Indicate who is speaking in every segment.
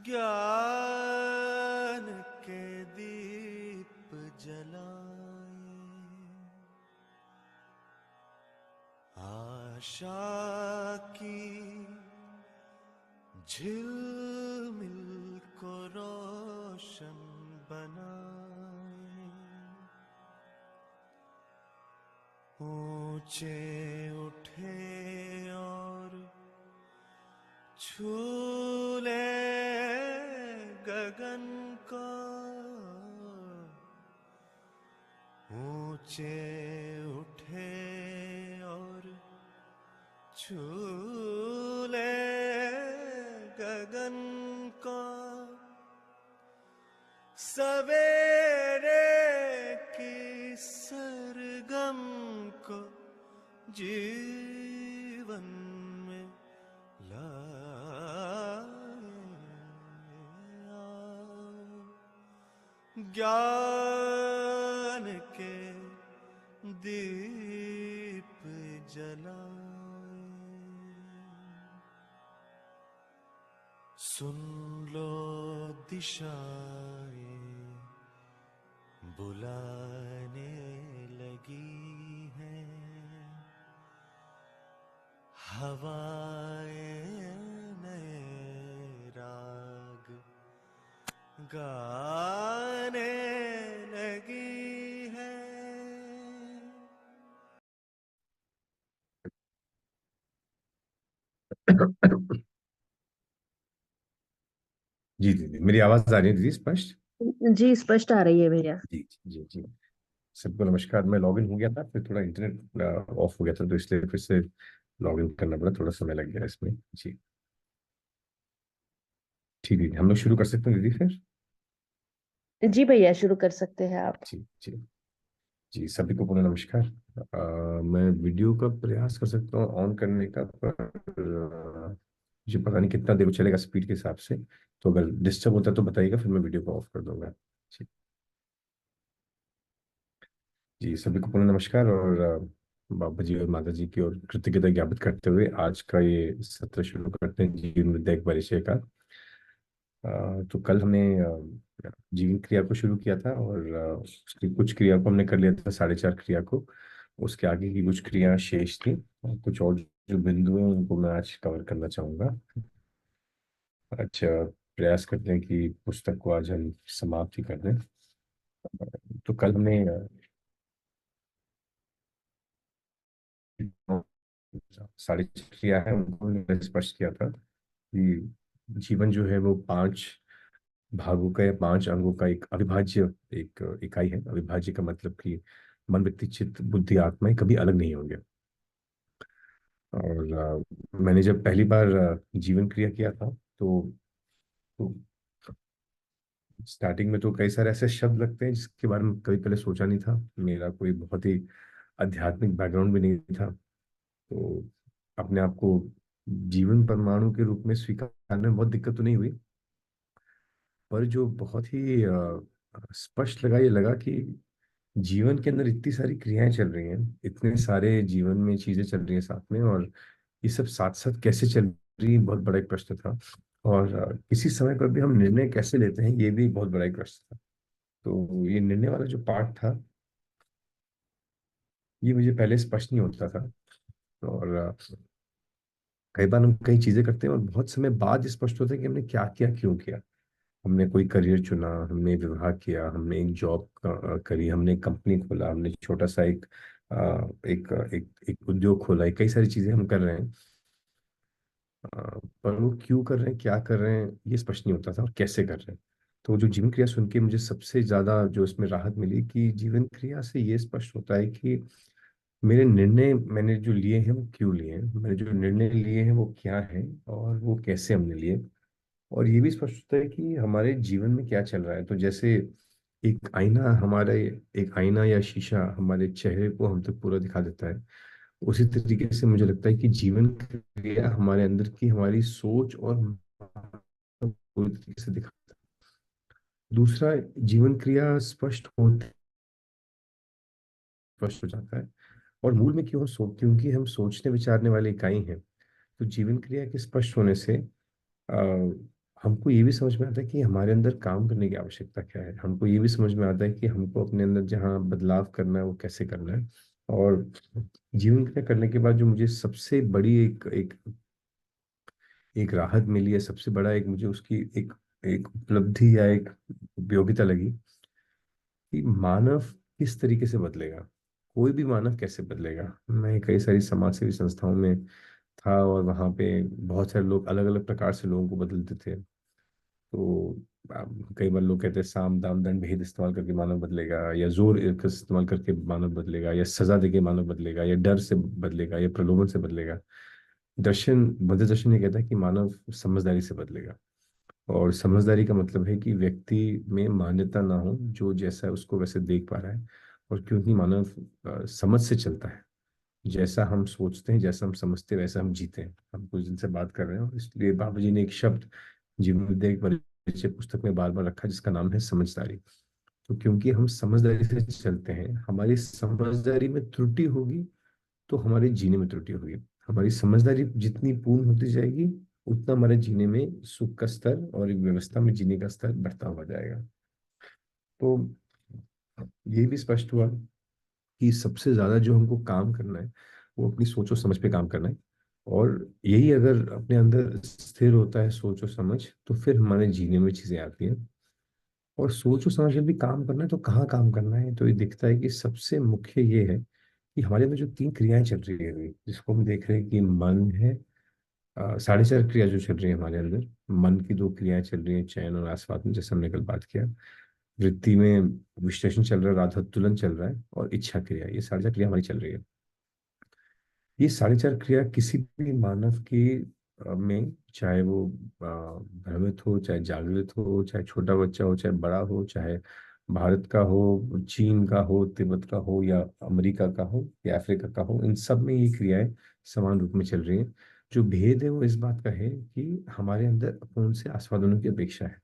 Speaker 1: ज्ञान के दीप जलाए, आशा की झिलमिल को रोशन बनाए, ऊंचे उठे और छू ले गगन को, ऊंचे उठे और छू ले गगन को, सवेरे की सरगम को जीवन में ज्ञान के दीप जलाए। सुन लो दिशाएं बुलाने लगी हैं, हवाएं नए राग गाने लगी है।
Speaker 2: जी दीदी, मेरी आवाज आ रही है दीदी स्पष्ट?
Speaker 3: जी स्पष्ट आ रही है भैया।
Speaker 2: जी जी जी। सबको नमस्कार। मैं लॉगिन हो गया था, फिर थोड़ा इंटरनेट ऑफ हो गया था, तो इसलिए फिर से लॉगिन करना पड़ा, थोड़ा समय लग गया इसमें। जी ठीक है, हम लोग शुरू कर सकते हैं दीदी फिर?
Speaker 3: जी भैया शुरू कर सकते हैं आप।
Speaker 2: जी जी जी। सभी को पुनः नमस्कार। मैं वीडियो का प्रयास कर सकता हूँ ऑन करने का, पर मुझे पता नहीं कितना देर चलेगा स्पीड के हिसाब से, तो अगर डिस्टर्ब होता है तो बताइएगा, फिर मैं वीडियो को ऑफ कर दूंगा। जी जी। सभी को पुनः नमस्कार, और बाबा जी और माता जी की ओर कृतज्ञता ज्ञापित करते हुए आज का ये सत्र शुरू करते हैं जीवन विद्या एक परिचय का। तो कल हमने जीवन क्रिया को शुरू किया था, और उसकी कुछ क्रिया को हमने कर लिया था, 4.5 क्रिया को। उसके आगे की कुछ क्रिया शेष थी, और कुछ और जो बिंदु हैं उनको मैं आज कवर करना चाहूंगा। अच्छा, प्रयास करते हैं कि पुस्तक को आज हम समाप्त ही कर दें। तो कल हमने 4.5 क्रिया है उनको हमने स्पष्ट किया था कि जीवन जो है वो 5 भागों का या 5 अंगों का एक अविभाज्य एक इकाई है। अविभाज्य का मतलब कि मन, व्यक्ति, चित्त, बुद्धि, आत्मा कभी अलग नहीं होंगे। और मैंने जब पहली बार जीवन क्रिया किया था, तो स्टार्टिंग में तो कई सारे ऐसे शब्द लगते हैं जिसके बारे में कभी पहले सोचा नहीं था। मेरा कोई बहुत ही आध्यात्मिक बैकग्राउंड भी नहीं था, तो अपने आप को जीवन परमाणु के रूप में स्वीकारने में बहुत दिक्कत तो नहीं हुई। पर जो बहुत ही स्पष्ट लगा, ये लगा कि जीवन के अंदर इतनी सारी क्रियाएं चल रही हैं, इतने सारे जीवन में चीजें चल रही हैं साथ में, और ये सब साथ साथ कैसे चल रही है, बहुत बड़ा एक प्रश्न था। और किसी समय पर भी हम निर्णय कैसे लेते हैं, ये भी बहुत बड़ा एक प्रश्न था। तो ये निर्णय वाला जो पार्ट था, ये मुझे पहले स्पष्ट नहीं होता था। और कई बार हम कई चीजें करते हैं और बहुत समय बाद स्पष्ट होता है कि हमने क्या किया, क्यों किया। हमने कोई करियर चुना, हमने विवाह किया, हमने एक जॉब करी, हमने एक कंपनी खोला, हमने छोटा सा एक उद्योग खोला, कई सारी चीजें हम कर रहे हैं। पर वो क्यों कर रहे हैं, क्या कर रहे हैं, ये स्पष्ट नहीं होता था, और कैसे कर रहे हैं। तो जो जीवन क्रिया सुन के मुझे सबसे ज्यादा जो इसमें राहत मिली कि जीवन क्रिया से ये स्पष्ट होता है कि मेरे निर्णय मैंने जो लिए हैं वो क्यों लिए हैं, मैंने जो निर्णय लिए हैं वो क्या है, और वो कैसे हमने लिए। और ये भी स्पष्ट होता है कि हमारे जीवन में क्या चल रहा है। तो जैसे एक आईना या शीशा हमारे चेहरे को हम तक पूरा दिखा देता है, उसी तरीके से मुझे लगता है कि जीवन क्रिया हमारे अंदर की हमारी सोच और पूरी तरीके से दिखाता है। दूसरा, जीवन क्रिया स्पष्ट हो जाता है। और मूल में क्योंकि हम सोचने विचारने वाली इकाई हैं, तो जीवन क्रिया के स्पष्ट होने से हमको ये भी समझ में आता है कि हमारे अंदर काम करने की आवश्यकता क्या है। हमको ये भी समझ में आता है कि हमको अपने अंदर जहाँ बदलाव करना है वो कैसे करना है। और जीवन क्रिया करने के बाद जो मुझे सबसे बड़ी एक एक एक राहत मिली है, सबसे बड़ा एक मुझे उसकी एक एक उपलब्धि या एक उपयोगिता लगी कि मानव किस तरीके से बदलेगा। कोई भी मानव कैसे बदलेगा। मैं कई सारी समाज सेवी संस्थाओं में था और वहाँ पे बहुत सारे लोग अलग अलग प्रकार से लोगों को बदलते थे। तो कई बार लोग कहते हैं साम दाम दंड भेद इस्तेमाल करके मानव बदलेगा, या जोर इस्तेमाल करके मानव बदलेगा, या सजा देके मानव बदलेगा, या डर से बदलेगा, या प्रलोभन से बदलेगा। दर्शन मध्य दर्शन ये कहता है कि मानव समझदारी से बदलेगा। और समझदारी का मतलब है कि व्यक्ति में मान्यता ना हो, जो जैसा है उसको वैसे देख पा रहा है। और क्योंकि मानव समझ से चलता है, जैसा हम सोचते हैं जैसा हम समझते हैं वैसा हम जीते हैं। हम कुछ दिन से बात कर रहे हैं और इसलिए बाबा जी ने एक शब्द जीवन विद्या एक परिचय पुस्तक में बार बार रखा जिसका नाम है समझदारी। तो क्योंकि हम समझदारी से चलते हैं, हमारी समझदारी में त्रुटि होगी तो हमारे जीने में त्रुटि होगी। हमारी समझदारी जितनी पूर्ण होती जाएगी उतना हमारे जीने में सुख का स्तर और एक व्यवस्था में जीने का स्तर बढ़ता हुआ जाएगा। तो ये भी स्पष्ट हुआ कि सबसे ज्यादा जो हमको काम करना है वो अपनी सोच और समझ पे काम करना है। और यही अगर अपने अंदर स्थिर होता है सोच और समझ, तो फिर हमारे जीने में चीजें आती हैं। और सोच और समझ में भी काम करना है तो कहाँ काम करना है, तो ये दिखता है कि सबसे मुख्य ये है कि हमारे अंदर जो तीन क्रियाएं चल रही है अभी, जिसको हम देख रहे हैं कि मन है। साढ़े चार क्रिया जो चल रही है हमारे अंदर, मन की दो क्रियाएं चल रही हैं, चयन और आस्वादन, जैसे हमने कल बात किया। वृत्ति में विश्लेषण चल रहा है, राधा तुलन चल रहा है, और इच्छा क्रिया, ये साढ़े चार क्रिया हमारी चल रही है। ये साढ़े चार क्रिया किसी भी मानव के में, चाहे वो भ्रमित हो, चाहे जागृत हो, चाहे छोटा बच्चा हो, चाहे बड़ा हो, चाहे भारत का हो, चीन का हो, तिब्बत का हो, या अमेरिका का हो, या अफ्रीका का हो, इन सब में ये क्रियाएं समान रूप में चल रही हैं। जो भेद है वो इस बात का है कि हमारे अंदर कौन से आस्वादनों की अपेक्षा है,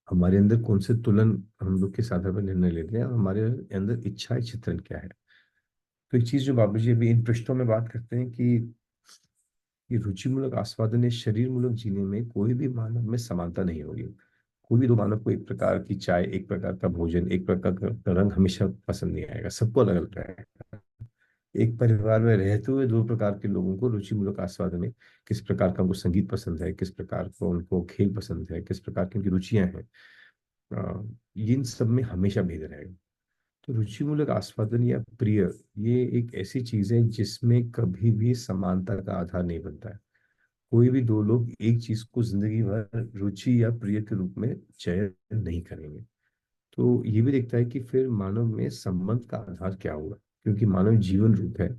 Speaker 2: हमारे अंदर कौन से तुलन हम लोग किस आधार पर निर्णय लेते हैं, और हमारे अंदर इच्छा चित्रण क्या है। तो एक चीज जो बाबू जी अभी इन पृष्ठों में बात करते हैं कि ये रुचिमूलक आस्वादन या शरीर मूलक जीने में कोई भी मानव में समानता नहीं होगी। कोई भी दो मानव को एक प्रकार की चाय, एक प्रकार का भोजन, एक प्रकार का रंग हमेशा पसंद नहीं आएगा, सबको अलग अलग रहेगा। एक परिवार में रहते हुए दो प्रकार के लोगों को रुचिमूलक आस्वादन में, किस प्रकार का उनको संगीत पसंद है, किस प्रकार को उनको खेल पसंद है, किस प्रकार की उनकी रुचियां हैं, इन सब में हमेशा भेद रहेगा। तो रुचिमूलक आस्वादन या प्रिय, ये एक ऐसी चीज है जिसमें कभी भी समानता का आधार नहीं बनता है। कोई भी दो लोग एक चीज को जिंदगी भर रुचि या प्रिय के रूप में चयन नहीं करेंगे। तो ये भी दिखता है कि फिर मानव में संबंध का आधार क्या होगा, क्योंकि मानव जीवन रूप है।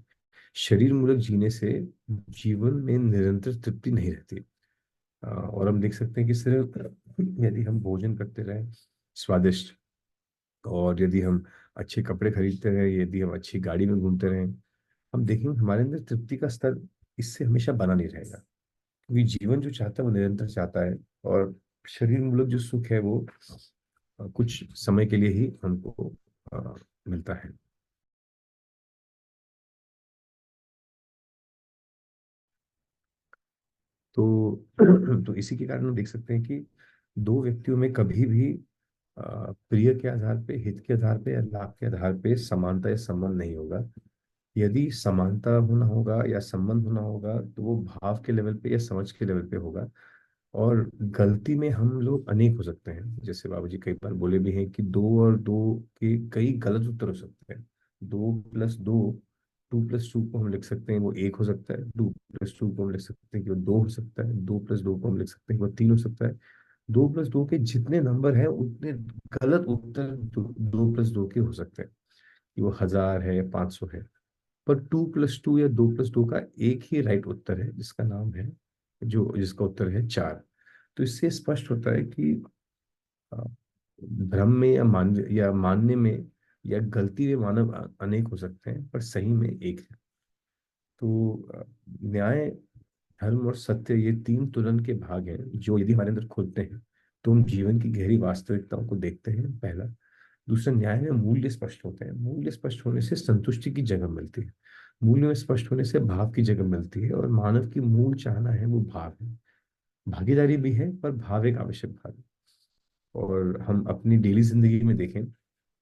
Speaker 2: शरीर मूलक जीने से जीवन में निरंतर तृप्ति नहीं रहती। और हम देख सकते हैं कि सिर्फ यदि हम भोजन करते रहे स्वादिष्ट, और यदि हम अच्छे कपड़े खरीदते रहे, यदि हम अच्छी गाड़ी में घूमते रहे, हम देखेंगे हमारे अंदर तृप्ति का स्तर इससे हमेशा बना नहीं रहेगा। क्योंकि जीवन जो चाहता है वो निरंतर चाहता है। और शरीर मूलक जो सुख है वो कुछ समय के लिए ही हमको मिलता है। तो तो इसी के कारण हम देख सकते हैं कि दो व्यक्तियों में कभी भी प्रिय के आधार पे, हित के आधार पे, या लाभ के आधार पे समानता या संबंध नहीं होगा। यदि समानता होना होगा या संबंध होना होगा तो वो भाव के लेवल पे या समझ के लेवल पे होगा। और गलती में हम लोग अनेक हो सकते हैं, जैसे बाबूजी कई बार बोले भी हैं कि दो और दो के कई गलत उत्तर हो सकते हैं। दो प्लस दो, टू प्लस टू को हम लिख सकते हैं वो एक हो सकता है, टू प्लस टू को हम लिख सकते हैं कि वो दो हो सकता है, दो प्लस दो को हम लिख सकते हैं कि वो तीन हो सकता है। दो प्लस दो के जितने नंबर हैं उतने गलत उत्तर दो प्लस दो के हो सकते हैं, कि वो 1000 है या 500 है। पर टू प्लस टू या दो प्लस दो का एक ही राइट उत्तर है, जिसका नाम है, जो जिसका उत्तर है 4। तो इससे स्पष्ट होता है कि अ, भ्रम में या मानने में या गलती में मानव अनेक हो सकते हैं, पर सही में एक है। तो न्याय, धर्म और सत्य, ये तीन तुलन के भाग हैं जो यदि हमारे अंदर खुलते हैं तो हम जीवन की गहरी वास्तविकताओं को देखते हैं, पहला। दूसरा, न्याय में मूल्य स्पष्ट होते हैं। मूल्य स्पष्ट होने से संतुष्टि की जगह मिलती है। मूल्य में स्पष्ट होने से भाव की जगह मिलती है, और मानव की मूल चाहना है वो भाव है। भागीदारी भी है, पर भाव एक आवश्यक भाग है। और हम अपनी डेली जिंदगी में देखें,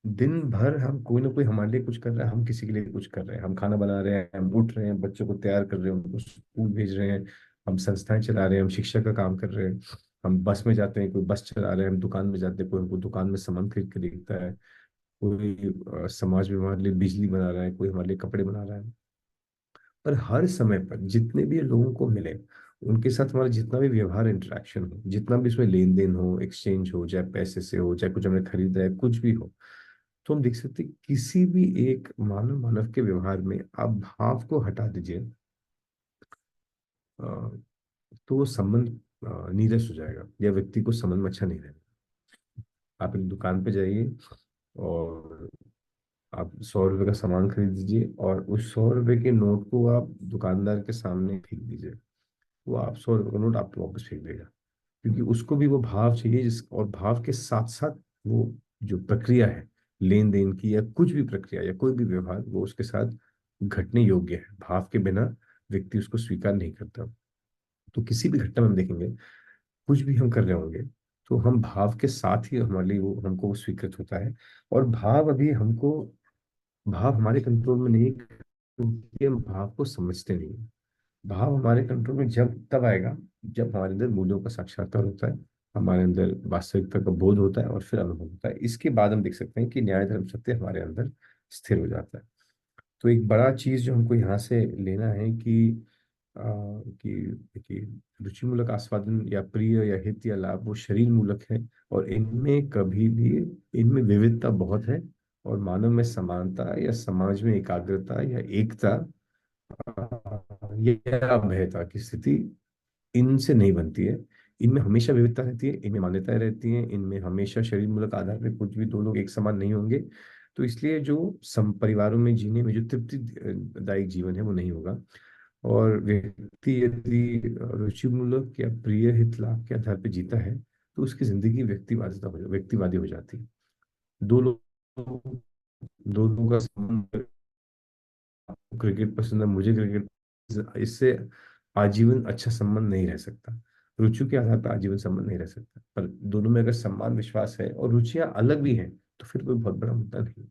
Speaker 2: दिन भर हम कोई ना कोई हमारे लिए कुछ कर रहा है, हम किसी के लिए कुछ कर रहे हैं। हम खाना बना रहे हैं, हम उठ रहे हैं, बच्चों को तैयार कर रहे हैं, उनको स्कूल भेज रहे हैं, हम संस्थाएं चला रहे हैं, हम शिक्षा का काम कर रहे हैं, हम बस में जाते हैं, कोई बस चला रहे हैं, हम दुकान में जाते हैं, कोई हमको दुकान में सामान खरीद के देखता है, कोई समाज में हमारे लिए बिजली बना रहा है, कोई हमारे लिए कपड़े बना रहा है। पर हर समय पर जितने भी लोगों को मिले, उनके साथ हमारा जितना भी व्यवहार, इंटरेक्शन हो, जितना भी इसमें लेन देन हो, एक्सचेंज हो, चाहे पैसे से हो, चाहे कुछ हमने खरीदा है, कुछ भी हो, तो हम देख सकते हैं किसी भी एक मानव मानव के व्यवहार में आप भाव को हटा दीजिए, अ, तो वो संबंध नीरस हो जाएगा, या व्यक्ति को संबंध में अच्छा नहीं रहेगा। आप एक दुकान पे जाइए और आप 100 रुपए का सामान खरीद दीजिए, और उस 100 रुपए के नोट को आप दुकानदार के सामने फेंक दीजिए। वो आप 100 रुपए का नोट आपको वापस फेंक देगा, क्योंकि उसको भी वो भाव चाहिए, जिस और भाव के साथ साथ वो जो प्रक्रिया है लेन देन की, या कुछ भी प्रक्रिया या कोई भी व्यवहार, वो उसके साथ घटने योग्य है। भाव के बिना व्यक्ति उसको स्वीकार नहीं करता। तो किसी भी घटना में हम देखेंगे, कुछ भी हम कर रहे होंगे, तो हम भाव के साथ ही हमारे लिए वो हमको वो स्वीकृत होता है। और भाव अभी हमको, भाव हमारे कंट्रोल में नहीं है, क्योंकि हम भाव को समझते नहीं हैं। भाव हमारे कंट्रोल में जब तब आएगा जब हमारे अंदर मूल्यों का साक्षात्कार होता है, हमारे अंदर वास्तविकता का बोध होता है, और फिर अनुभव होता है। इसके बाद हम देख सकते हैं कि न्याय धर्म सत्य हमारे अंदर स्थिर हो जाता है। तो एक बड़ा चीज जो हमको यहाँ से लेना है कि रुचि मूलक आस्वादन या प्रिय या हित या लाभ वो शरीर मूलक है, और इनमें कभी भी, इनमें विविधता बहुत है। और मानव में समानता या समाज में एकाग्रता या एकता या अभयता की स्थिति इनसे नहीं बनती है। इनमें हमेशा विविधता रहती है, इनमें मान्यताएं रहती हैं, इनमें हमेशा शरीर मूलक आधार पे कुछ भी दो लोग एक समान नहीं होंगे। तो इसलिए जो सम परिवारों में जीने में जो तृप्तिदायक जीवन है वो नहीं होगा। और व्यक्ति यदि रुचि मूलक या प्रिय हित लाभ के आधार पर जीता है, तो उसकी जिंदगी व्यक्तिवादी हो जाती है। दो लोग दो लोगों का संबंध, आपको क्रिकेट पसंद है, मुझे क्रिकेट, इससे आजीवन अच्छा संबंध नहीं रह सकता। रुचि के आधार पर आजीवन संबंध नहीं रह सकता। पर दोनों में अगर सम्मान विश्वास है और रुचियां अलग भी हैं, तो फिर कोई बहुत बड़ा मुद्दा नहीं।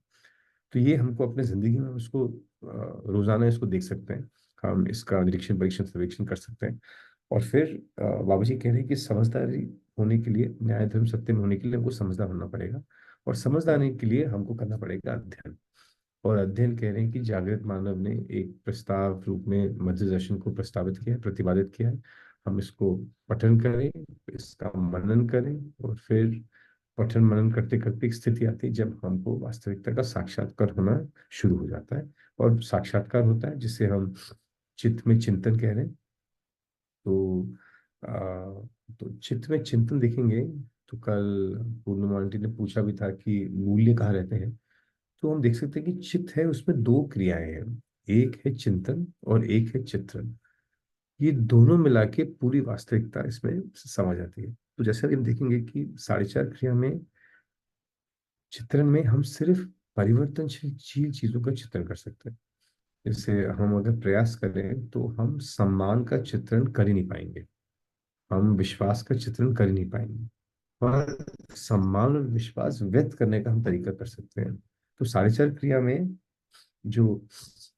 Speaker 2: तो ये हमको अपने जिंदगी में उसको रोजाना इसको देख सकते हैं। हम इसका निरीक्षण परीक्षण सर्वेक्षण कर सकते हैं। और फिर बाबा जी कह रहे हैं कि समझदारी होने के लिए, न्याय धर्म सत्य में होने के लिए हमको समझदार होना पड़ेगा। और समझदार होने के लिए हमको करना पड़ेगा अध्ययन। और अध्ययन कह रहे हैं कि जागृत मानव ने एक प्रस्ताव रूप में मध्य दर्शन को प्रस्तावित किया है, प्रतिपादित किया है। हम इसको पठन करें, इसका मनन करें, और फिर पठन मनन करते करते एक स्थिति आती है जब हमको वास्तविकता का साक्षात्कार होना शुरू हो जाता है। और साक्षात्कार होता है जिसे हम चित्त में चिंतन कह रहे हैं। तो आ, तो चित्त में चिंतन देखेंगे, तो कल पूर्णिमा आंटी ने पूछा भी था कि मूल्य कहाँ रहते हैं। तो हम देख सकते हैं कि चित्त है, उसमें दो क्रियाएं हैं। एक है चिंतन और एक है चित्रण। ये दोनों मिला के पूरी वास्तविकता इसमें समा जाती है। तो जैसे अभी हम देखेंगे कि 4.5 क्रिया में, चित्रण में हम सिर्फ परिवर्तनशील चीजों का चित्रण कर सकते हैं। जैसे हम अगर प्रयास करें तो हम सम्मान का चित्रण कर ही नहीं पाएंगे, हम विश्वास का चित्रण कर ही नहीं पाएंगे। पर सम्मान और विश्वास व्यक्त करने का हम तरीका कर सकते हैं। तो 4.5 क्रिया में जो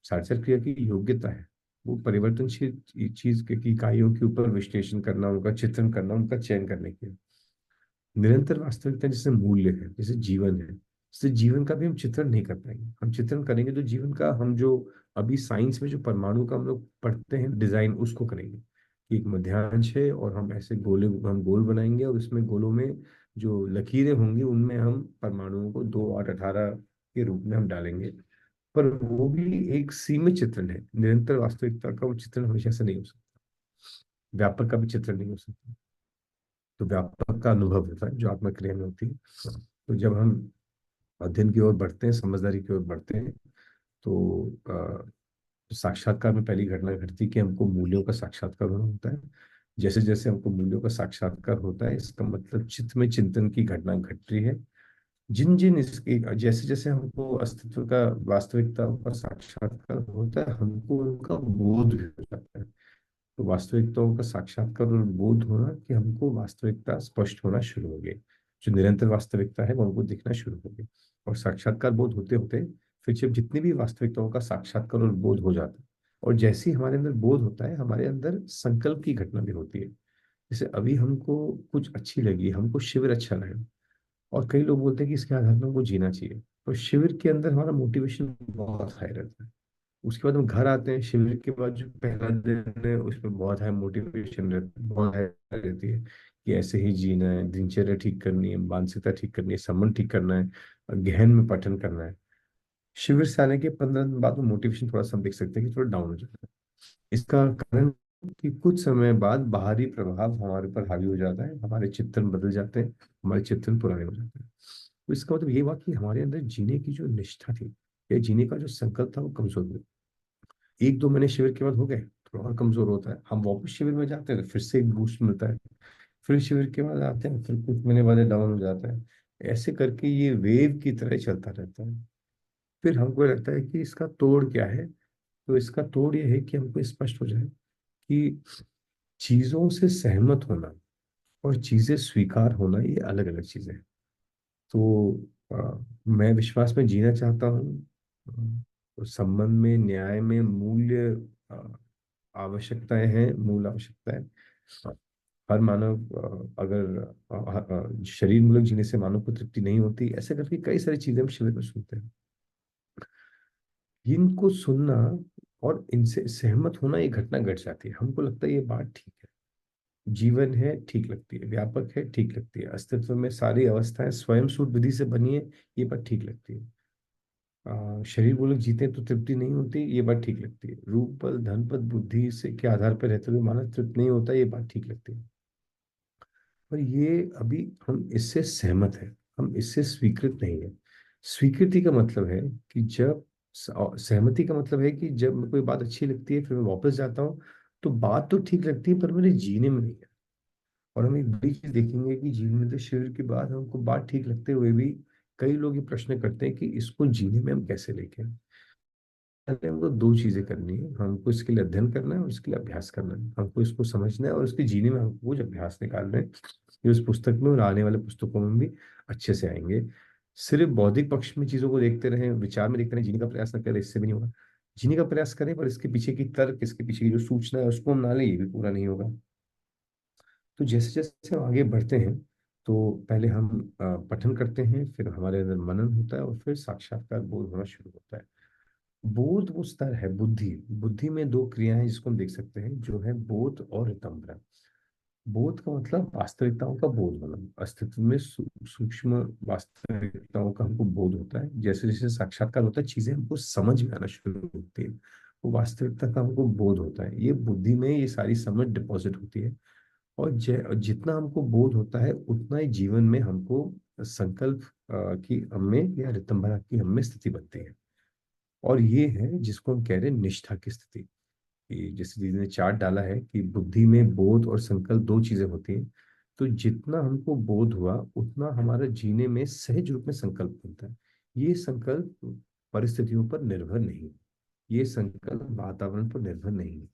Speaker 2: 4.5 क्रिया की योग्यता है, वो परिवर्तनशील चीज की इकाइयों के ऊपर विश्लेषण करना, उनका चित्रण करना, उनका चयन करने की निरंतर वास्तविकता, जैसे मूल्य है, जैसे जीवन है, जैसे जीवन का भी हम चित्रण नहीं कर पाएंगे। हम चित्रण करेंगे तो जीवन का, हम जो अभी साइंस में जो परमाणु का हम लोग पढ़ते हैं डिजाइन, उसको करेंगे कि एक मध्यांश है और हम ऐसे गोले, हम गोल बनाएंगे, और उसमें गोलों में जो लकीरें होंगी उनमें हम परमाणुओं को 2 8 18 के रूप में हम डालेंगे। पर वो भी एक सीमित चित्रण है, निरंतर वास्तविकता का वो चित्रण हमेशा से नहीं हो सकता। व्यापक का भी चित्रण नहीं हो सकता। तो व्यापक का अनुभव होता है जो आत्मा क्रिया में होती है। तो जब हम अध्ययन की ओर बढ़ते हैं, समझदारी की ओर बढ़ते हैं, तो साक्षात्कार में पहली घटना घटती है कि हमको मूल्यों का साक्षात्कार होना होता है। जैसे जैसे हमको मूल्यों का साक्षात्कार होता है, इसका मतलब चित्त में चिंतन की घटना घट रही है। जिन जिन इसकी, जैसे जैसे हमको अस्तित्व का, वास्तविकता का साक्षात्कार होता है, हमको उनका बोध भी हो जाता है। तो वास्तविकताओं का साक्षात्कार और बोध होना कि हमको वास्तविकता स्पष्ट होना शुरू हो गई। जो निरंतर वास्तविकता है वो हमको दिखना शुरू हो गई। और साक्षात्कार बोध होते होते फिर जब जितनी भी वास्तविकताओं का साक्षात्कार और बोध हो जाता है, और जैसे ही हमारे अंदर बोध होता है, हमारे अंदर संकल्प की घटना भी होती है। जैसे अभी हमको कुछ अच्छी लगी, हमको शिविर अच्छा लगा, और कई लोग बोलते हैं कि इसके आधार पर हमको जीना चाहिए। तो शिविर के अंदर हमारा मोटिवेशन बहुत हाई रहता है। उसके बाद हम घर आते हैं, शिविर के बाद जो पहला दिन है उसमें बहुत हाई मोटिवेशन रहती, बहुत हाई रहती है कि ऐसे ही जीना है, दिनचर्या ठीक करनी है, मानसिकता ठीक करनी है, संबंध ठीक करना है, गहन में पठन करना है। शिविर से आने के 15 दिन बाद वो मोटिवेशन थोड़ा सा हम देख सकते हैं कि थोड़ा डाउन हो जाता है। इसका कारण कि कुछ समय बाद बाहरी प्रभाव हमारे ऊपर हावी हो जाता है, हमारे चिंतन बदल जाते हैं, हमारे चिंतन पुराने हो जाते हैं। तो इसका मतलब ये हुआ कि हमारे अंदर जीने की जो निष्ठा थी या जीने का जो संकल्प था वो कमजोर हो गया। 1-2 महीने शिविर के बाद हो गए, थोड़ा और कमजोर होता है, हम वापस शिविर में जाते हैं तो फिर से एक बूस्ट मिलता है। फिर शिविर के बाद आते हैं, फिर कुछ महीने बाद डाउन हो जाता है। ऐसे करके ये वेव की तरह चलता रहता है। फिर हमको लगता है कि इसका तोड़ क्या है। तो इसका तोड़ ये है कि हमको स्पष्ट हो जाए कि चीजों से सहमत होना और चीजें स्वीकार होना ये अलग अलग चीजें हैं। तो मैं विश्वास में जीना चाहता हूँ। तो संबंध में, न्याय में मूल्य आवश्यकताएं हैं, मूल आवश्यकताएं। हर मानव अगर शरीर मूलक जीने से मानव को तृप्ति नहीं होती, ऐसे करके कई सारी चीजें हम शिविर में सुनते हैं। इनको सुनना और इनसे सहमत होना, ये घटना घट जाती है, हमको लगता है ये बात ठीक है। जीवन है, ठीक लगती है, व्यापक है, ठीक लगती है, अस्तित्व में सारी अवस्थाएं स्वयं सूट विधि से बनी है, ये बात ठीक लगती है। शरीर वो लोग जीते हैं तो तृप्ति नहीं होती, ये बात ठीक लगती है। रूप बल धन पद बुद्धि से के आधार पर रहते हुए मानव तृप्त नहीं होता, ये बात ठीक लगती है। पर ये अभी हम इससे सहमत है, हम इससे स्वीकृत नहीं है। स्वीकृति का मतलब है कि जब सहमति का मतलब है कि जब मेरे कोई बात अच्छी लगती है फिर मैं वापस जाता हूँ, तो बात तो ठीक लगती है पर मेरे जीने में नहीं है। और हम एक बड़ी चीज देखेंगे कि जीवन में शिविर के बाद हमको बात ठीक लगते हुए भी कई लोग ये प्रश्न करते हैं कि इसको जीने में हम कैसे लेके आएं। पहले हमको दो चीजें करनी है, हमको इसके लिए अध्ययन करना है और इसके लिए अभ्यास करना है। हमको इसको समझना है और इसके जीने में हमको कुछ अभ्यास निकालना है। ये उस पुस्तक में और आने वाले पुस्तकों में भी अच्छे से आएंगे। सिर्फ बौद्धिक पक्ष में चीजों को देखते रहें, विचार में देखते रहें, जीने का प्रयास न करें, इससे भी नहीं होगा। जीने का प्रयास करें पर इसके पीछे की तर्क, इसके पीछे की जो सूचना है उसको हम ना लें, ये भी पूरा नहीं होगा। तो जैसे जैसे हम आगे बढ़ते हैं, तो पहले हम पठन करते हैं, फिर हमारे अंदर मनन होता है और फिर साक्षात्कार बोध होना शुरू होता है। बोध वो स्तर है, बुद्धि। बुद्धि में दो क्रियाएं हैं जिसको हम देख सकते हैं, जो है बोध और रितंभ्र। बोध का मतलब वास्तविकताओं का बोध होना, अस्तित्व में सूक्ष्म वास्तविकताओं का हमको बोध होता है। जैसे जैसे साक्षात्कार होता है, चीजें हमको समझ में आना शुरू होती है, वो वास्तविकता का हमको बोध होता है। ये बुद्धि में ये सारी समझ डिपॉजिट होती है। और जितना हमको बोध होता है उतना ही जीवन में हमको संकल्प की हमें या रितंभरा की हमें स्थिति बनती है। और ये है जिसको हम कह रहे हैं निष्ठा की स्थिति। कि जैसे दीदी ने चार्ट डाला है कि बुद्धि में बोध और संकल्प दो चीजें होती हैं। तो जितना हमको बोध हुआ उतना हमारा जीने में सहज रूप में संकल्प बनता है। ये संकल्प परिस्थितियों पर निर्भर नहीं, ये संकल्प वातावरण पर निर्भर नहीं है।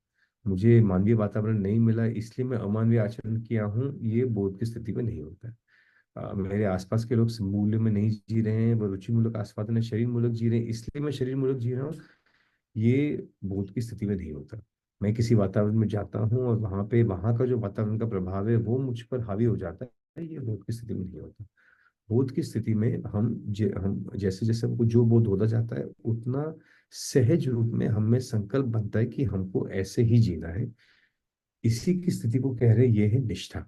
Speaker 2: मुझे मानवीय वातावरण नहीं मिला इसलिए मैं अमानवीय आचरण किया हूँ, ये बोध की स्थिति में नहीं होता है। मेरे आसपास के लोग मूल्य में नहीं जी रहे हैं, वो रुचि मूलक आस्वादन है, शरीर मूलक जी रहे हैं इसलिए मैं शरीर मूलक जी रहा हूँ, ये बोध की स्थिति में नहीं होता। मैं किसी वातावरण में जाता हूँ और वहां पे वहां का जो वातावरण का प्रभाव है वो मुझ पर हावी हो जाता है, ये बोध की स्थिति में नहीं होता। बोध की स्थिति में हम जैसे जैसे हमको जो बोध होता जाता है उतना सहज रूप में हमें संकल्प बनता है कि हमको ऐसे ही जीना है। इसी की स्थिति को कह रहे हैं, ये है निष्ठा।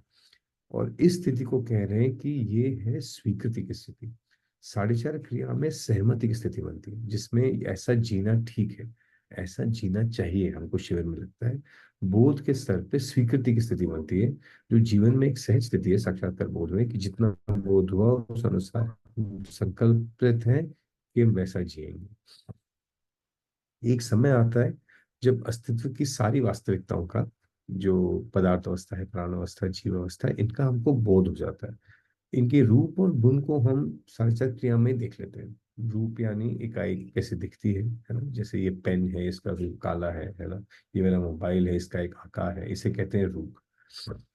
Speaker 2: और इस स्थिति को कह रहे हैं कि ये है स्वीकृति की स्थिति। साढ़े चार क्रिया में सहमति की स्थिति बनती है, जिसमें ऐसा जीना ठीक है, ऐसा जीना चाहिए, हमको शिविर में लगता है। बोध के स्तर पे स्वीकृति की स्थिति बनती है, जो जीवन में एक सहज स्थिति है साक्षात्कार बोध में, कि जितना बोध हुआ उस अनुसार संकल्पित है कि हम वैसा जिएंगे। एक समय आता है जब अस्तित्व की सारी वास्तविकताओं का, जो पदार्थ अवस्था है, प्राण अवस्था, जीव अवस्था है, इनका हमको बोध हो जाता है। इनके रूप और गुण को हम साक्षात क्रिया में देख लेते हैं। रूप यानी इकाई कैसे दिखती है ना। जैसे ये पेन है, इसका रूप काला है ना। ये मेरा मोबाइल है, इसका एक आकार है, इसे कहते हैं रूप।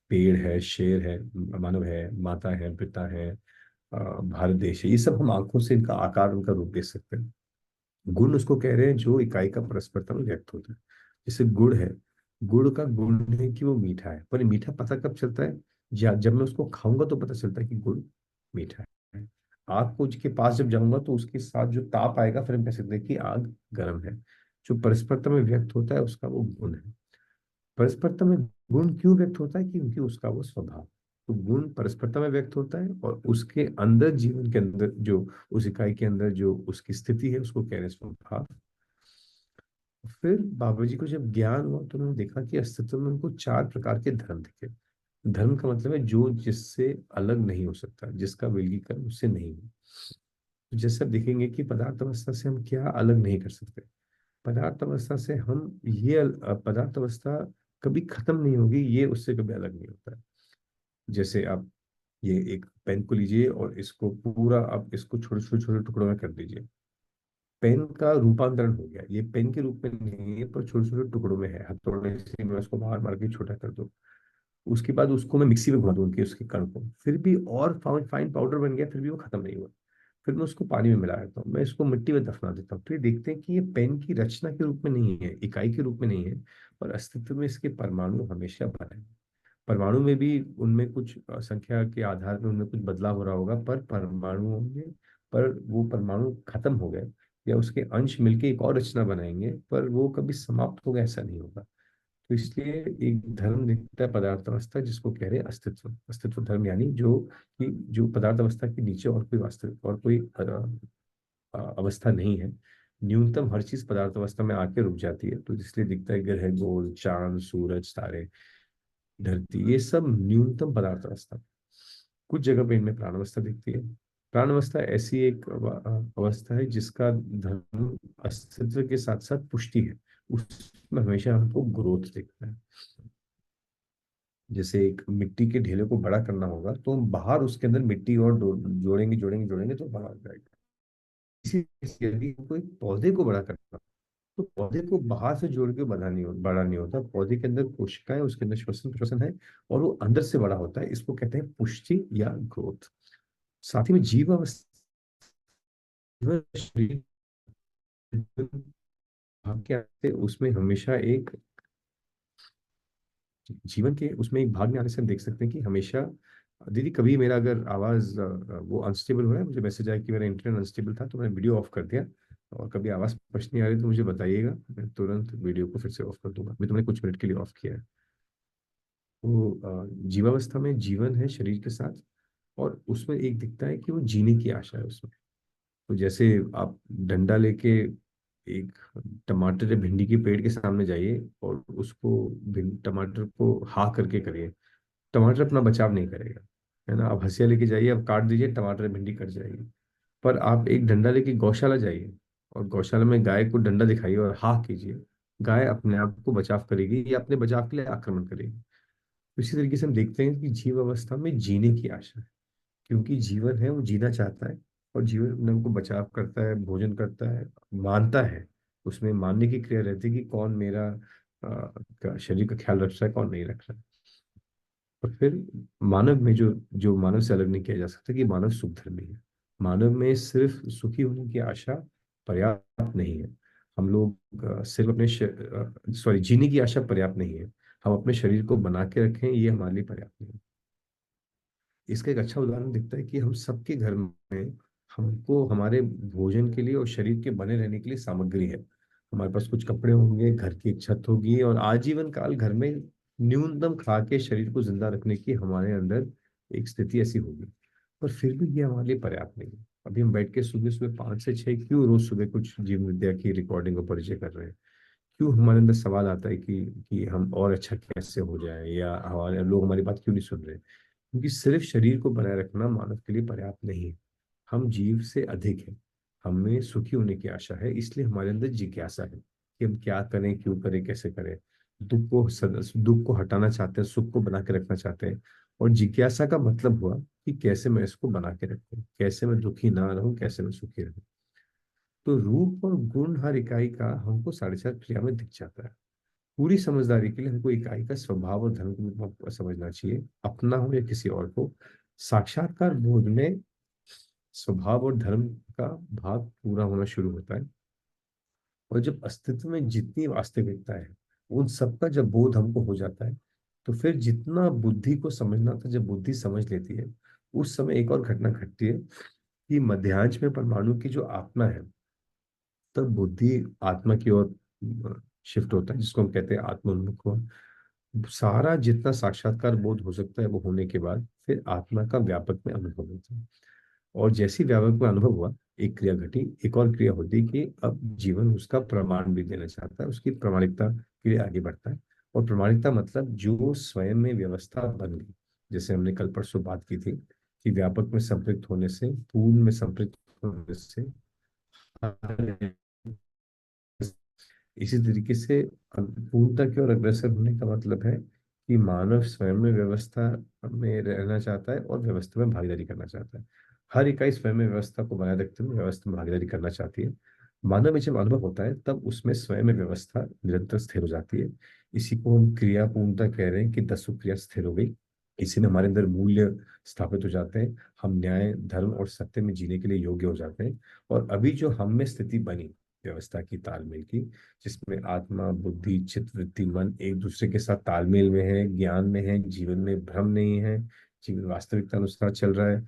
Speaker 2: पेड़ है, शेर है, मानव है, माता है, पिता है, भारत देश है, ये सब हम आंखों से इनका आकार, उनका रूप देख सकते हैं। गुण उसको कह रहे हैं जो इकाई का परस्परता में व्यक्त होता है। जैसे गुड़ है, गुड़ का गुण है कि वो मीठा है, पर ये मीठा पता कब चलता है? जब मैं उसको खाऊंगा तो पता चलता है कि गुड़ मीठा है। आग को के पास जब जाऊंगा तो उसके साथ जो ताप आएगा, फिर हम कह सकते हैं कि आग गर्म है। जो परस्परता में व्यक्त होता है उसका वो गुण है। परस्परता में गुण क्यों व्यक्त होता है? क्योंकि उसका वो स्वभाव। तो गुण परस्परता में व्यक्त होता है, और उसके अंदर, जीवन के अंदर, जो उस इकाई के अंदर जो उसकी स्थिति है, उसको कह रहे हैं स्वभाव। फिर बाबा जी को जब ज्ञान हुआ तो उन्होंने देखा कि अस्तित्व में उनको चार प्रकार के धर्म दिखे। धर्म का मतलब है जो जिससे अलग नहीं हो सकता, जिसका विलगीकरण उससे नहीं हो। तो जैसे आप देखेंगे कि पदार्थ अवस्था से हम क्या अलग नहीं कर सकते। पदार्थ अवस्था से हम ये पदार्थ अवस्था कभी खत्म नहीं होगी, ये उससे कभी अलग नहीं होता है। जैसे आप ये एक पेन को लीजिए और इसको पूरा आप इसको छोटे छोटे छोटे टुकड़ों में कर दीजिए। पेन का रूपांतरण हो गया, ये पेन के रूप में नहीं है, पर छोटे छोटे टुकड़ों में है। हथौड़े से मैं उसको बाहर मार के छोटा कर दूं, उसके बाद उसको मैं मिक्सी में घुमा दूं उनके उसके कण को, फिर भी और फाइन पाउडर बन गया, फिर भी वो खत्म नहीं हुआ। फिर मैं उसको पानी में मिला देता हूँ, मैं इसको मिट्टी में दफना देता हूँ, तो ये देखते हैं कि ये पेन की रचना के रूप में नहीं है, इकाई के रूप में नहीं है, और अस्तित्व में इसके परमाणु हमेशा बने। परमाणु में भी उनमें कुछ संख्या के आधार पर उनमें कुछ बदलाव हो रहा होगा, पर परमाणुओं में, पर वो परमाणु खत्म हो गए या उसके अंश मिलके एक और रचना बनाएंगे, पर वो कभी समाप्त होगा ऐसा नहीं होगा। तो इसलिए एक धर्म दिखता है पदार्थ अवस्था, जिसको कह रहे हैं अस्तित्व। अस्तित्व धर्म यानी जो कि जो पदार्थ अवस्था के नीचे और कोई वास्तविक और कोई अवस्था नहीं है। न्यूनतम हर चीज पदार्थ अवस्था में आके रुक जाती है, तो इसलिए दिखता है ग्रह, गोल, चांद, सूरज, तारे, धरती, ये सब न्यूनतम पदार्थ अवस्था। कुछ जगह पे इनमें प्राण अवस्था दिखती है। प्राण अवस्था ऐसी एक अवस्था है जिसका धर्म अस्तित्व के साथ साथ पुष्टि है। उसमें हमेशा हमको ग्रोथ दिखता है। जैसे एक मिट्टी के ढेले को बड़ा करना होगा तो हम बाहर उसके अंदर मिट्टी और जोड़ेंगे जोड़ेंगे जोड़ेंगे तो बड़ा हो जाएगा। इसी यदि हमको एक पौधे को बड़ा करना, तो पौधे को बाहर से जोड़ के बड़ा नहीं होता। पौधे के अंदर कोशिकाएं, उसके अंदर श्वसन प्रश्वसन है, और वो अंदर से बड़ा होता है। इसको कहते हैं पुष्टि या ग्रोथ। साथ ही में जीव अवस्था, शरीर भाग के आते उसमें हमेशा एक जीवन के उसमें एक भाग में आने से हम देख सकते हैं कि हमेशा, दीदी कभी मेरा अगर आवाज वो अनस्टेबल हो रहा है, मुझे मैसेज आया कि मेरा इंटरनेट अनस्टेबल था, तो मैंने वीडियो ऑफ कर दिया। और कभी आवाज स्पष्ट नहीं आ रही तो मुझे बताइएगा, मैं तुरंत वीडियो को फिर से ऑफ कर दूंगा। अभी तुमने कुछ मिनट के लिए ऑफ किया है। तो जीवावस्था में जीवन है शरीर के साथ, और उसमें एक दिखता है कि वो जीने की आशा है उसमें। तो जैसे आप डंडा लेके एक टमाटर या भिंडी के पेड़ के सामने जाइए और उसको टमाटर को हा करके करिए, टमाटर अपना बचाव नहीं करेगा, है ना। आप हंसिया लेके जाइए, आप काट दीजिए, टमाटर या भिंडी कट जाएगी। पर आप एक डंडा लेके गौशाला जाइए और गौशाला में गाय को डंडा दिखाइए और हा कीजिए, गाय अपने आप को बचाव करेगी या अपने बचाव के लिए आक्रमण करेगी। इसी तरीके से हम देखते हैं कि जीव अवस्था में जीने की आशा है, क्योंकि जीवन है वो जीना चाहता है, और जीवन अपने को बचाव करता है, भोजन करता है, मानता है। उसमें मानने की क्रिया रहती है कि कौन मेरा शरीर का ख्याल रख रहा है, कौन नहीं रख रहा है। और फिर मानव में जो जो मानव से अलग नहीं किया जा सकता कि मानव सुख धर्मी है। मानव में सिर्फ सुखी होने की आशा पर्याप्त नहीं है। हम लोग सिर्फ अपने सॉरी जीने की आशा पर्याप्त नहीं है। हम अपने शरीर को बना के रखें, ये हमारे लिए पर्याप्त नहीं है। इसका एक अच्छा उदाहरण दिखता है कि हम सबके घर में, हमको हमारे भोजन के लिए और शरीर के बने रहने के लिए सामग्री है। हमारे पास कुछ कपड़े होंगे, घर की एक छत होगी, और आजीवन काल घर में न्यूनतम खा के शरीर को जिंदा रखने की हमारे अंदर एक स्थिति ऐसी होगी। पर फिर भी ये हमारे लिए पर्याप्त नहीं है। अभी हम बैठ के सुबह सुबह 5 से 6 क्यों रोज सुबह कुछ जीवन विद्या की रिकॉर्डिंग और परिचय कर रहे हैं? क्यों हमारे अंदर सवाल आता है कि हम और अच्छा कैसे हो जाए, या हमारे लोग हमारी बात क्यों नहीं सुन रहे? क्योंकि सिर्फ शरीर को बनाए रखना मानव के लिए पर्याप्त नहीं है। हम जीव से अधिक है। हमें सुखी होने की आशा है, इसलिए हमारे अंदर जिज्ञासा है कि हम क्या करें, क्यों करें, कैसे करें। दुख को हटाना चाहते हैं, सुख को बना के रखना चाहते हैं। और जिज्ञासा का मतलब हुआ कि कैसे मैं इसको बना के रखूं, कैसे मैं दुखी ना रहूं, कैसे मैं सुखी रहूं। तो रूप और गुण हर इकाई का हमको साढ़े चार क्रिया में दिख जाता है। पूरी समझदारी के लिए हमको इकाई का स्वभाव और धर्म को भी समझना चाहिए, अपना हो या किसी और को। साक्षात्कार बोध में स्वभाव और धर्म का भाग पूरा होना शुरू होता है, और जब अस्तित्व में जितनी वास्तविकता है उन सबका जब बोध हमको हो जाता है, तो फिर जितना बुद्धि को समझना था, जब बुद्धि समझ लेती है, उस समय एक और घटना घटती है कि मध्यांश में परमाणु की जो आत्मा है, तब बुद्धि आत्मा की ओर शिफ्ट होता है, जिसको हम कहते हैं आत्मोन्मुख हुआ। सारा जितना साक्षात्कार बोध हो सकता है वो होने के बाद फिर आत्मा का व्यापक में अनुभव होता है। और जैसी व्यापक में अनुभव हुआ, एक क्रिया घटी, एक और क्रिया होती कि अब जीवन उसका प्रमाण भी देना चाहता है, उसकी प्रमाणिकता के लिए आगे बढ़ता है। और प्रमाणिकता मतलब जो स्वयं में व्यवस्था बन गई, जैसे हमने कल परसों बात की थी कि व्यापक में संपृक्त होने से, पूर्ण में संपृक्त होने से, इसी तरीके से पूर्णता की ओर अग्रसर होने का मतलब है कि मानव स्वयं में व्यवस्था में रहना चाहता है और व्यवस्था में भागीदारी करना चाहता है। हर इकाई स्वयं में व्यवस्था को बनाए रखते हुए व्यवस्था में भागीदारी करना चाहती है। मानव में जब अनुभव होता है तब उसमें स्वयं में व्यवस्था निरंतर स्थिर हो जाती है। इसी को हम क्रिया पूर्णता कह रहे हैं कि दसों क्रिया स्थिर हो गई। इसी में हमारे अंदर मूल्य स्थापित हो जाते हैं, हम न्याय धर्म और सत्य में जीने के लिए योग्य हो जाते हैं। और अभी जो हम में स्थिति बनी व्यवस्था की, तालमेल की, जिसमें आत्मा बुद्धि चित्त वृत्ति मन एक दूसरे के साथ तालमेल में है, ज्ञान में है, जीवन में भ्रम नहीं है, जीवन वास्तविकता अनुसार चल रहा है,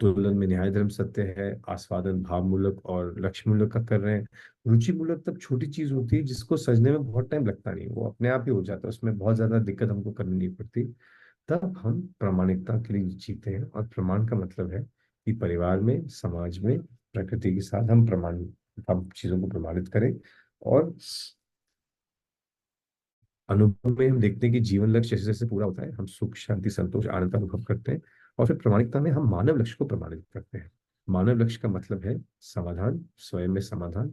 Speaker 2: तुलन में न्याय धर्म सत्य है, आस्वादन भाव मूलक और लक्ष्य मूलक का कर रहे हैं। रुचि मूलक तब छोटी चीज होती है जिसको सजने में बहुत टाइम लगता नहीं, वो अपने आप ही हो जाता है, उसमें बहुत ज्यादा दिक्कत हमको करनी नहीं पड़ती। तब हम प्रामाणिकता के लिए जीते हैं, और प्रमाण का मतलब है कि परिवार में, समाज में, प्रकृति के साथ हम चीजों को प्रमाणित करें। और अनुभव में हम देखते हैं कि जीवन लक्ष्य जैसे जैसे पूरा होता है, हम सुख शांति संतोष आनंद का अनुभव करते हैं। और फिर प्रमाणिकता में हम मानव लक्ष्य को प्रमाणित करते हैं। मानव लक्ष्य का मतलब है समाधान, स्वयं में समाधान।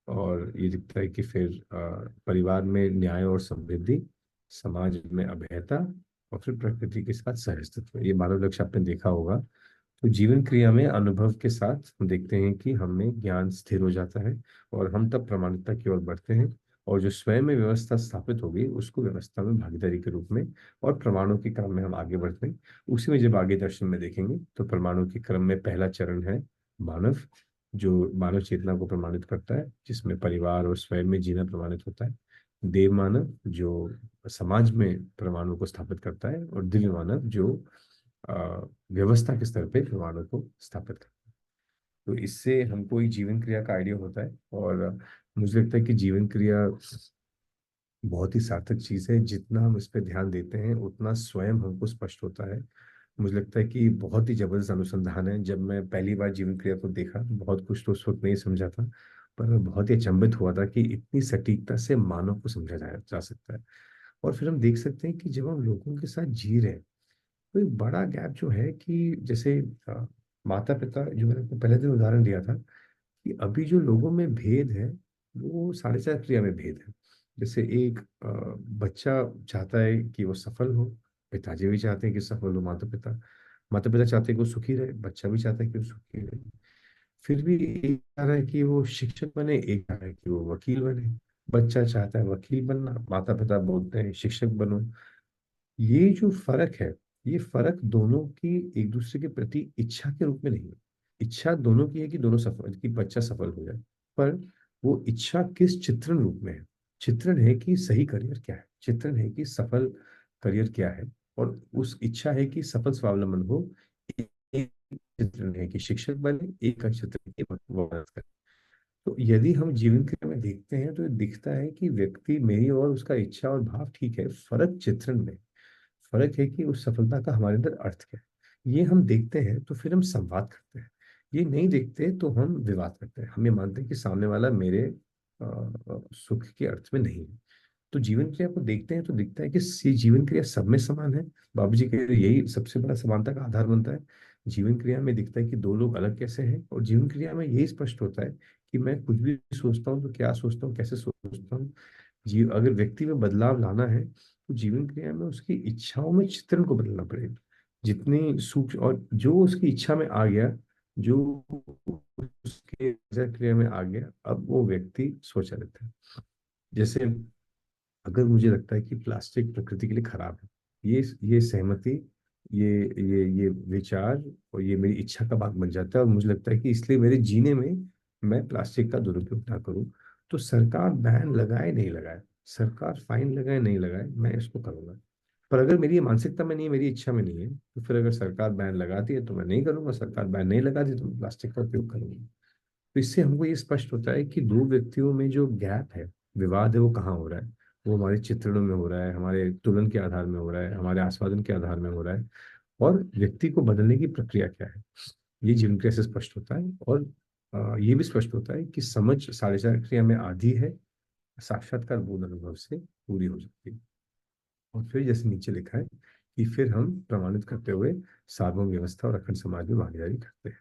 Speaker 2: और ये दिखता है कि फिर परिवार में न्याय और समृद्धि, समाज में अभयता, और फिर प्रकृति के साथ सहअस्तित्व। ये मानव लक्ष्य आपने देखा होगा। तो जीवन क्रिया में अनुभव के साथ हम देखते हैं कि हमें ज्ञान स्थिर हो जाता है, और हम तब प्रमाणिकता की ओर बढ़ते हैं। और जो स्वयं में व्यवस्था स्थापित होगी उसको व्यवस्था में भागीदारी के रूप में और प्रमाणों के क्रम में हम आगे बढ़ते हैं। उसी में जब आगे दर्शन में देखेंगे तो प्रमाणों के क्रम में पहला चरण है मानव, जो मानव चेतना को प्रमाणित करता है, जिसमें परिवार और स्वयं में जीना प्रमाणित होता है। देव मानव जो समाज में प्रमाणों को स्थापित करता है, और दिव्य मानव जो अ, व्यवस्था के स्तर पे प्रमाणों को स्थापित करता है। तो इससे हमको एक जीवन क्रिया का आइडिया होता है। और मुझे लगता है कि जीवन क्रिया बहुत ही सार्थक चीज है। जितना हम इस पे ध्यान देते हैं उतना स्वयं हमको स्पष्ट होता है। मुझे लगता है कि बहुत ही जबरदस्त अनुसंधान है। जब मैं पहली बार जीवन क्रिया को देखा, बहुत कुछ तो उस वक्त नहीं समझा था, पर मैं बहुत ही अचंभित हुआ था कि इतनी सटीकता से मानव को समझा जा सकता है। और फिर हम देख सकते हैं कि जब हम लोगों के साथ जी रहे हैं, तो एक बड़ा गैप जो है कि जैसे माता पिता, जो मैंने आपको पहले दिन उदाहरण दिया था, कि अभी जो लोगों में भेद है वो साढ़े चार क्रिया में भेद है। जैसे एक बच्चा चाहता है कि वो सफल हो, पिताजी भी चाहते हैं कि सफल हो, माता पिता चाहते हैं कि वो सुखी रहे, बच्चा भी चाहता है कि वो सुखी रहे। फिर भी एक चाह रहा है कि वो शिक्षक बने, एक चाह रहा है कि वो वकील बने। बच्चा चाहता है वकील बनना, माता पिता बोलते हैं शिक्षक बनो। ये जो फर्क है, ये फर्क दोनों की एक दूसरे के प्रति इच्छा के रूप में नहीं है। इच्छा दोनों की है कि दोनों सफल, कि बच्चा सफल हो जाए। पर वो इच्छा किस चित्रण रूप में है? चित्रण है कि सही करियर क्या है, चित्रण है कि सफल करियर क्या है, और उस इच्छा है कि सफल स्वावलंबन हो। एक चित्रण है कि शिक्षक बने, एक का चित्रण है कि वो मदद करे। तो यदि हम जीवन क्रिया में देखते हैं तो ये दिखता है कि व्यक्ति मेरी और उसका इच्छा और भाव ठीक है, फर्क चित्रण में। फर्क है कि उस सफलता का हमारे अंदर अर्थ क्या है। ये हम देखते हैं तो फिर हम संवाद करते हैं। ये नहीं देखते तो हम विवाद करते हैं। हम ये मानते हैं कि सामने वाला मेरे सुख के अर्थ में नहीं है। तो जीवन क्रिया को देखते हैं तो दिखता है कि जीवन क्रिया सब में समान है। बाबू जी कह रहे हैं, यही सबसे बड़ा समानता का आधार बनता है। जीवन क्रिया में दिखता है कि दो लोग अलग कैसे हैं, और जीवन क्रिया में यही स्पष्ट होता है कि मैं कुछ भी सोचता हूँ तो क्या सोचता हूँ, कैसे सोचता हूँ। अगर व्यक्ति में बदलाव लाना है तो जीवन क्रिया में उसकी इच्छाओं में चित्रण को बदलना पड़ेगा। जितनी सूक्ष्म और जो उसकी इच्छा में आ गया, जो उसके क्रिया में आ गया, अब वो व्यक्ति सोचा रहता है। जैसे अगर मुझे लगता है कि प्लास्टिक प्रकृति के लिए खराब है, ये सहमति, ये ये विचार और ये मेरी इच्छा का भाग बन जाता है, और मुझे लगता है कि इसलिए मेरे जीने में मैं प्लास्टिक का दुरुपयोग ना करूं, तो सरकार बैन लगाए नहीं लगाए, सरकार फाइन लगाए नहीं लगाए, मैं इसको करूंगा। पर अगर मेरी ये मानसिकता में नहीं है, मेरी इच्छा में नहीं है, तो फिर अगर सरकार बैन लगाती है तो मैं नहीं करूंगा, सरकार बैन नहीं लगाती तो मैं प्लास्टिक का उपयोग करूंगा। तो इससे हमको ये स्पष्ट होता है कि दो व्यक्तियों में जो गैप है, विवाद है, वो कहाँ हो रहा है। वो हमारे चित्रणों में हो रहा है, हमारे तुलन के आधार में हो रहा है, हमारे आस्वादन के आधार में हो रहा है, और व्यक्ति को बदलने की प्रक्रिया क्या है। ये जीवन क्रिया से स्पष्ट होता है। और ये भी स्पष्ट होता है कि समझ साझा क्रिया में आधी है, साक्षात्कार बोध अनुभव से पूरी हो जाती है। और फिर जैसे नीचे लिखा है कि फिर हम प्रमाणित करते हुए सार्वभौम व्यवस्था और अखंड समाज में भागीदारी करते हैं।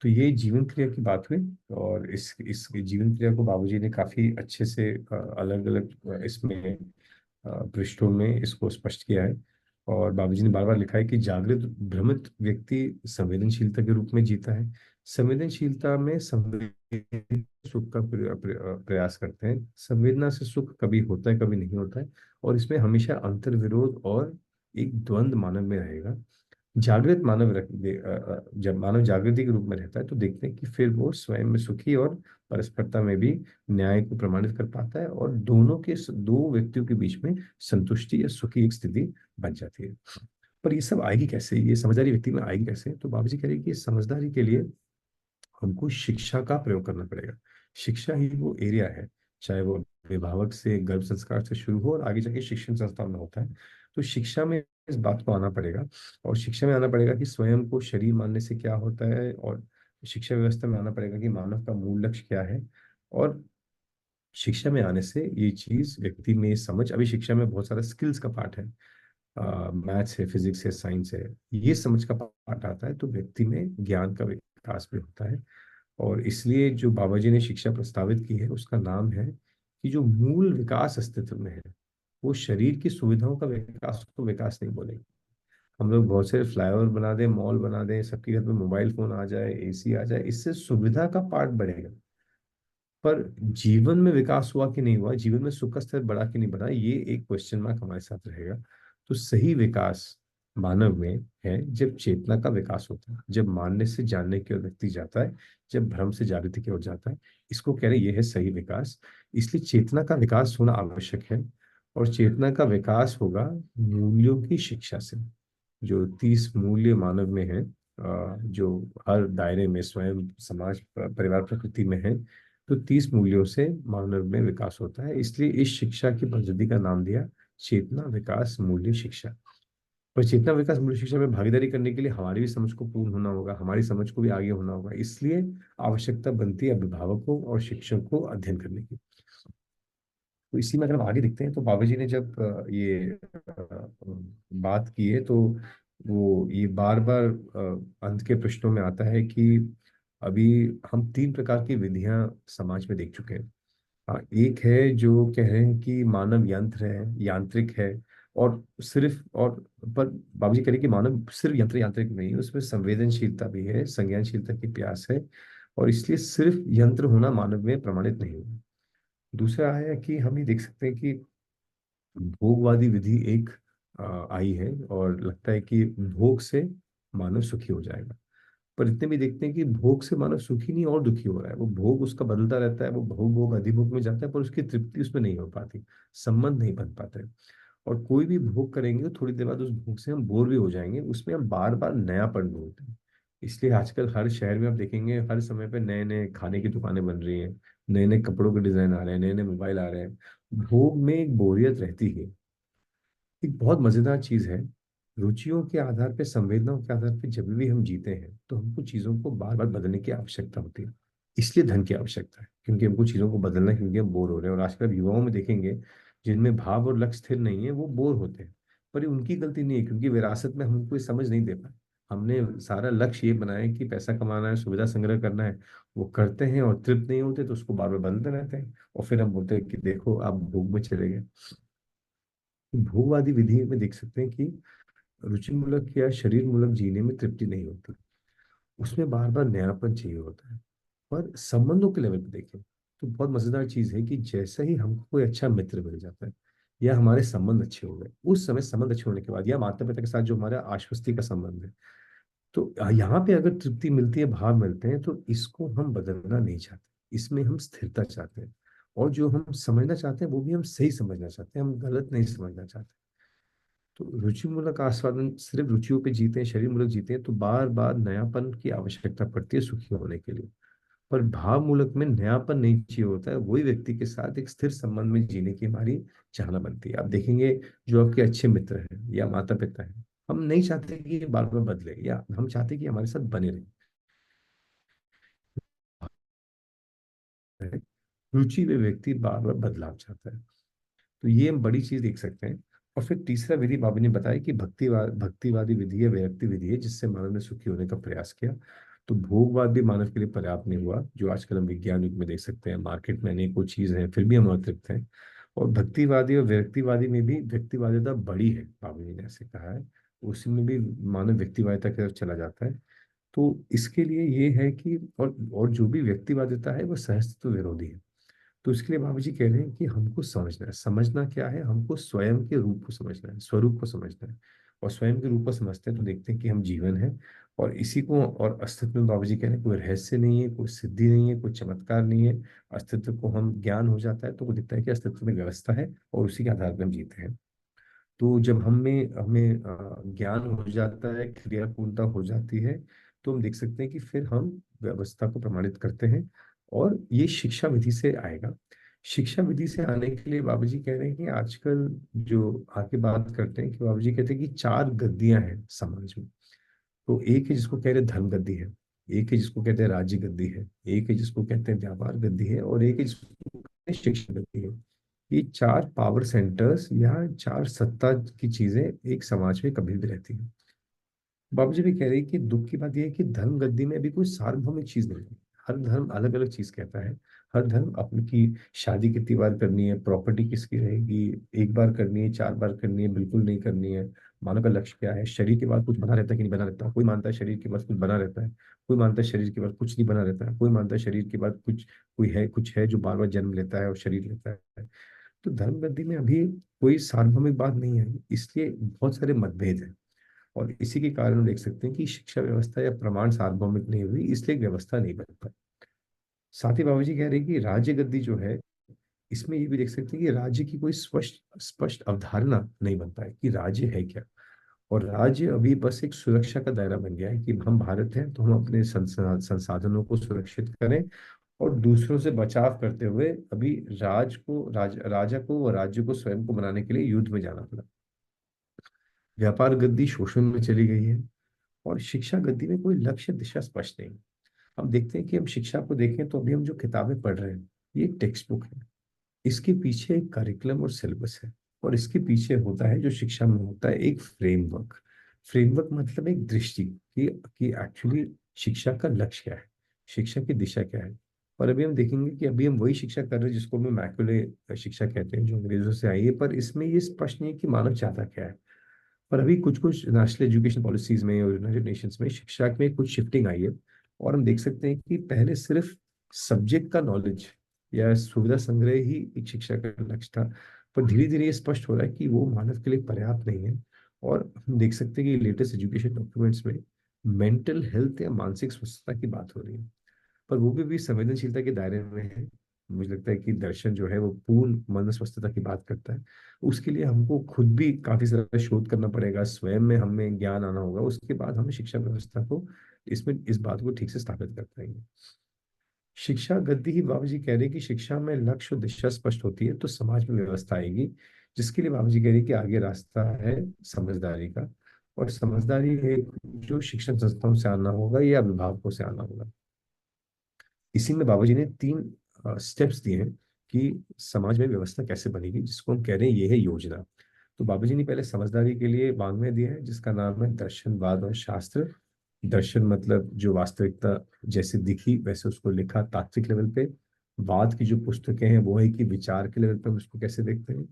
Speaker 2: तो ये जीवन क्रिया की बात हुई। और इस जीवन क्रिया को बाबूजी ने काफी अच्छे से अलग अलग इसमें पृष्ठों में इसको स्पष्ट किया है। और बाबूजी ने बार बार लिखा है कि जागृत भ्रमित व्यक्ति संवेदनशीलता के रूप में जीता है। संवेदनशीलता में संवेदना सुख का प्रयास करते हैं। संवेदना से सुख कभी होता है, कभी नहीं होता है, और इसमें हमेशा अंतर्विरोध और एक द्वंद मानव में रहेगा। जागृत मानव जब मानव जागृति के रूप में रहता है तो देखते हैं कि फिर वो स्वयं में सुखी और परस्परता में भी न्याय को प्रमाणित कर पाता है, और दोनों के दो व्यक्तियों के बीच में संतुष्टि या सुखी एक स्थिति बन जाती है। पर ये सब आएगी कैसे, ये समझदारी व्यक्ति में आएगी कैसे? तो बाबूजी कह रहे हैं कि समझदारी के लिए हमको शिक्षा का प्रयोग करना पड़ेगा। शिक्षा ही वो एरिया है, चाहे वो अभिभावक से, गर्भ संस्कार से शुरू हो और आगे जाके शिक्षण संस्थान में होता है। तो शिक्षा में इस बात को आना पड़ेगा, और शिक्षा में आना पड़ेगा कि स्वयं को शरीर मानने से क्या होता है, और शिक्षा व्यवस्था में आना पड़ेगा कि मानव का मूल लक्ष्य क्या है। और शिक्षा में आने से ये चीज व्यक्ति में समझ, अभी शिक्षा में बहुत सारा स्किल्स का पार्ट है, मैथ्स है, फिजिक्स है, साइंस है, ये समझ का पार्ट आता है, तो व्यक्ति में ज्ञान का विकास भी होता है। और इसलिए जो बाबा जी ने शिक्षा प्रस्तावित की है उसका नाम है कि जो मूल विकास अस्तित्व में है, वो शरीर की सुविधाओं का विकास को विकास नहीं बोलेंगे। हम लोग बहुत सारे फ्लाईओवर बना दें, मॉल बना दें, सबके घर में मोबाइल फोन आ जाए, एसी आ जाए, इससे सुविधा का पार्ट बढ़ेगा। पर जीवन में विकास हुआ कि नहीं हुआ, जीवन में सुख का स्तर बढ़ा कि नहीं बढ़ा, ये एक क्वेश्चन मार्क हमारे साथ रहेगा। तो सही विकास मानव में है जब चेतना का विकास होता है, जब मानने से जानने की ओर व्यक्ति जाता है, जब भ्रम से जागृति की ओर जाता है। इसको कह रहे हैं, ये है सही विकास। इसलिए चेतना का विकास होना आवश्यक है। और चेतना का विकास होगा मूल्यों की शिक्षा से। जो 30 मूल्य मानव में है, जो हर दायरे में, स्वयं, समाज, परिवार, प्रकृति में है, तो 30 मूल्यों से मानव में विकास होता है। इसलिए इस शिक्षा की पद्धति का नाम दिया चेतना विकास मूल्य शिक्षा। पर चेतना विकास मूल्य शिक्षा में भागीदारी करने के लिए हमारी भी समझ को पूर्ण होना होगा, हमारी समझ को भी आगे होना होगा। इसलिए आवश्यकता बनती है अभिभावकों और शिक्षक को अध्ययन करने की। तो इसी में अगर हम आगे देखते हैं तो बाबा जी ने जब ये बात की है, तो वो ये बार बार अंत के प्रश्नों में आता है कि अभी हम 3 प्रकार की विधियां समाज में देख चुके हैं। हाँ, एक है जो कह रहे हैं कि मानव यंत्र है, यांत्रिक है, और सिर्फ, और पर बाबूजी कह रहे हैं कि मानव सिर्फ यंत्र यांत्रिक नहीं है, उसमें संवेदनशीलता भी है, संज्ञानशीलता की प्यास है, और इसलिए सिर्फ यंत्र होना मानव में प्रमाणित नहीं है। दूसरा है कि हम ये देख सकते हैं कि भोगवादी विधि एक आई है, और लगता है कि भोग से मानव सुखी हो जाएगा। पर इतने भी देखते हैं कि भोग से मानव सुखी नहीं और दुखी हो रहा है। वो भोग उसका बदलता रहता है, वो भोग भोग अधिभोग में जाता है, पर उसकी तृप्ति उसमें नहीं हो पाती, संबंध नहीं बन पाता है। और कोई भी भोग करेंगे तो थोड़ी देर बाद उस भोग से हम बोर भी हो जाएंगे, उसमें हम बार बार नयापन ढूंढते हैं। इसलिए आजकल हर शहर में आप देखेंगे, हर समय पे नए नए खाने की दुकानें बन रही हैं, नए नए कपड़ों के डिजाइन आ रहे हैं, नए नए मोबाइल आ रहे हैं। भोग में एक बोरियत रहती है। एक बहुत मजेदार चीज है, रुचियों के आधार पे, संवेदनाओं के आधार पे जब भी हम जीते हैं तो हमको चीजों को बार बार बदलने की आवश्यकता होती है। इसलिए धन की आवश्यकता है, क्योंकि हमको चीजों को बदलना है, क्योंकि हम बोर हो रहे हैं। और आजकल युवाओं में देखेंगे जिनमें भाव और लक्ष्य स्थिर नहीं है, वो बोर होते हैं। पर ये उनकी गलती नहीं है, क्योंकि विरासत में हम उनको ये समझ नहीं दे पाए। हमने सारा लक्ष्य ये बनाया कि पैसा कमाना है, सुविधा संग्रह करना है, वो करते हैं और तृप्त नहीं होते, तो उसको बार बार बदलते रहते हैं, और फिर हम बोलते हैं कि देखो आप भोग में चले गए। भोगवादी विधि में देख सकते हैं कि रुचि मूलक या शरीर मूलक जीने में तृप्ति नहीं होती। उसमें बार बार नयापन चाहिए होता है। पर संबंधों के लेवल पे देखें तो बहुत मजेदार चीज है कि जैसे ही हमको कोई अच्छा मित्र मिल जाता है या हमारे संबंध अच्छे हो गए, उस समय संबंध अच्छे होने के बाद या माता पिता के साथ जो हमारा आश्वस्ति का संबंध है, तो यहाँ पे अगर तृप्ति मिलती है, भाव मिलते हैं, तो इसको हम बदलना नहीं चाहते, इसमें हम स्थिरता चाहते हैं। और जो हम समझना चाहते हैं वो भी हम सही समझना चाहते हैं, हम गलत नहीं समझना चाहते। तो रुचि मूलक आस्वादन सिर्फ रुचियों पे जीते हैं, शरीर मूलक जीते हैं, तो बार बार नयापन की आवश्यकता पड़ती है सुखी होने के लिए। पर भाव मूलक में नयापन नहीं चाहिए होता है, वही व्यक्ति के साथ एक स्थिर संबंध में जीने की हमारी चाहना बनती है। आप देखेंगे जो आपके अच्छे मित्र हैं या माता पिता हैं, हम नहीं चाहते कि ये बार बार बदले, या हम चाहते हैं कि हमारे साथ बने रहे। रुचि वे व्यक्ति बार बार बदलाव चाहता है। तो ये हम बड़ी चीज देख सकते हैं। और फिर तीसरा विधि बाबा ने बताया कि भक्तिवादी विधि है, वैयक्तिक विधि है, जिससे मानव ने सुखी होने का प्रयास किया। तो भोगवाद भी मानव के लिए पर्याप्त नहीं हुआ, जो आजकल हम विज्ञान युग में देख सकते हैं, मार्केट में अनेकों चीजें हैं, फिर भी हम अतृप्त हैं। और भक्तिवादी और व्यक्तिवादी में भी व्यक्तिवादिता बड़ी है, बाबा जी ने ऐसे कहा है। उसी में भी मानव व्यक्तिवादिता की तरफ चला जाता है। तो इसके लिए ये है कि और जो भी व्यक्तिवादिता है वो सहस्त्र विरोधी है। तो इसके लिए बाबा जी कह रहे हैं कि हमको समझना है, समझना क्या है, हमको स्वयं के रूप को समझना है, स्वरूप को समझना है। और स्वयं के रूप को समझते हैं तो देखते हैं कि हम जीवन है। और इसी को, और अस्तित्व में बाबा जी कह रहे हैं कोई रहस्य नहीं है, कोई सिद्धि नहीं है, कोई चमत्कार नहीं है। अस्तित्व को हम ज्ञान हो जाता है तो वो दिखता है कि अस्तित्व में व्यवस्था है, और उसी के आधार पर हम जीते हैं। तो जब हमें हमें ज्ञान हो जाता है, क्रिया पूर्णता हो जाती है, तो हम देख सकते हैं कि फिर हम व्यवस्था को प्रमाणित करते हैं। और ये शिक्षा विधि से आएगा। शिक्षा विधि से आने के लिए बाबा जी कह रहे हैं कि आजकल जो आके बात करते हैं, कि बाबा जी कहते हैं कि चार गद्दियां हैं समाज में। तो एक है जिसको कह रहे हैं धर्म गद्दी है, एक है जिसको कहते हैं राज्य गद्दी है, एक है जिसको कहते हैं व्यापार गद्दी है, और एक है जिसको कहते हैं शिक्षा गद्दी है। ये चार पावर सेंटर्स या चार सत्ता की चीजें एक समाज में कभी भी रहती हैं। बाबू जी भी कह रहे हैं कि दुख की बात यह है कि धर्म गद्दी में अभी कोई सार्वभौमिक चीज नहीं है। हर धर्म अलग अलग चीज कहता है। हर धर्म अपनी की शादी कितनी बार करनी है, प्रॉपर्टी किसकी रहेगी, एक बार करनी है, चार बार करनी है, बिल्कुल नहीं करनी है, मानव का लक्ष्य क्या है, शरीर के बाद कुछ बना रहता है कि नहीं बना रहता, कोई मानता है शरीर के बाद कुछ बना रहता है, कोई मानता है शरीर के बाद कुछ नहीं बना रहता है, कोई मानता है शरीर के बाद कुछ कुछ है जो बार बार जन्म लेता है और शरीर लेता है। तो धर्म गद्दी में अभी कोई सार्वभौमिक बात नहीं है, इसलिए बहुत सारे मतभेद हैं। और इसी के कारण हम देख सकते हैं कि शिक्षा व्यवस्था या प्रमाण सार्वभौमिक नहीं हुई, इसलिए एक व्यवस्था नहीं बन पाई। साथ ही बाबू जी कह रहे हैं कि राज्य गद्दी जो है, इसमें ये भी देख सकते हैं कि राज्य की कोई स्पष्ट स्पष्ट अवधारणा नहीं बन पाई कि राज्य है क्या। और राज्य अभी बस एक सुरक्षा का दायरा बन गया है कि हम भारत हैं तो हम अपने संसाधनों को सुरक्षित करें, और दूसरों से बचाव करते हुए अभी राजा को और राज्य को स्वयं को बनाने के लिए युद्ध में जाना पड़ा। व्यापार गद्दी शोषण में चली गई है। और शिक्षा गद्दी में कोई लक्ष्य दिशा स्पष्ट नहीं। हम देखते हैं कि हम शिक्षा को देखें तो अभी हम जो किताबें पढ़ रहे हैं, ये एक टेक्स्ट बुक है। इसके पीछे एक करिकुलम और सिलेबस है। और इसके पीछे होता है जो शिक्षा में होता है एक फ्रेमवर्क। फ्रेमवर्क मतलब एक दृष्टि कि एक्चुअली शिक्षा का लक्ष्य क्या है, शिक्षा की दिशा क्या है। और अभी हम देखेंगे कि अभी हम वही शिक्षा कर रहे हैं जिसको हम मैकुले शिक्षा कहते हैं, जो अंग्रेजों से आई है, पर इसमें ये स्पष्ट नहीं है कि मानव चाहता क्या है। पर अभी कुछ कुछ नेशनल एजुकेशन पॉलिसीज में और यूनाइटेड नेशंस में शिक्षा में कुछ शिफ्टिंग आई है। और हम देख सकते हैं कि पहले सिर्फ सब्जेक्ट का नॉलेज या सुविधा संग्रह ही एक शिक्षा का लक्ष्य था, पर धीरे धीरे ये स्पष्ट हो रहा है कि वो मानव के लिए पर्याप्त नहीं है। और हम देख सकते हैं कि लेटेस्ट एजुकेशन डॉक्यूमेंट्स में मेंटल हेल्थ या मानसिक स्वस्थता की बात हो रही है, पर वो भी संवेदनशीलता के दायरे में है। मुझे लगता है कि दर्शन जो है वो पूर्ण मन स्वस्थता की बात करता है। उसके लिए हमको खुद भी काफी सारा शोध करना पड़ेगा, स्वयं में हमें ज्ञान आना होगा, उसके बाद हमें शिक्षा व्यवस्था को इसमें इस बात को ठीक से स्थापित कर पाएंगे। शिक्षा गद्दी ही बाबू जी कह रहे हैं कि शिक्षा में लक्ष्य और दिशा स्पष्ट होती है तो समाज में व्यवस्था आएगी। जिसके लिए बाबू जी कह रहे हैं कि आगे रास्ता है समझदारी का। और समझदारी है जो शिक्षण संस्थाओं से आना होगा या अभिभावकों से आना होगा। इसी में बाबा जी ने तीन स्टेप्स दिए हैं कि समाज में व्यवस्था कैसे बनेगी, जिसको हम कह रहे हैं ये है योजना। तो बाबा जी ने पहले समझदारी के लिए वाङ्मय दिया है जिसका नाम है दर्शनवाद और शास्त्र। दर्शन मतलब जो वास्तविकता जैसे दिखी वैसे उसको लिखा तात्विक लेवल पे। वाद की जो पुस्तकें हैं वो है कि विचार के लेवल पे हम उसको कैसे देखते हैं।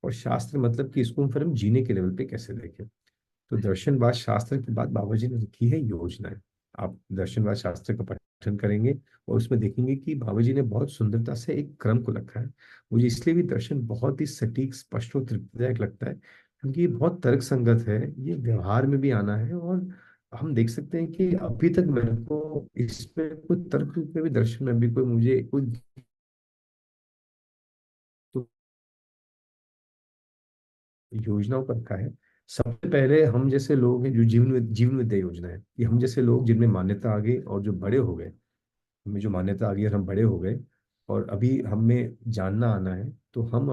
Speaker 2: और शास्त्र मतलब कि इसको हम फिर हम जीने के लेवल पे कैसे देखें। तो दर्शनवाद शास्त्र के बाद बाबा जी ने लिखी है योजनाएं। आप दर्शनवाद शास्त्र का पठन करेंगे और उसमें देखेंगे कि बाबा जी ने बहुत सुंदरता से एक क्रम को रखा है। मुझे इसलिए भी दर्शन बहुत ही सटीक, स्पष्ट और तृप्तिदायक लगता है, क्योंकि ये बहुत तर्क संगत है, ये व्यवहार में भी आना है। और हम देख सकते हैं कि अभी तक मेरे को इसमें कोई तर्क रूप में भी, दर्शन में भी कोई मुझे कोई तो योजनाओं का रखा है। सबसे पहले हम जैसे लोग हैं जो जीवन विद्या योजना है, कि हम जैसे लोग जिनमें मान्यता आ गई और जो बड़े हो गए, हमें जो मान्यता आ गई और हम बड़े हो गए और अभी हमें जानना आना है, तो हम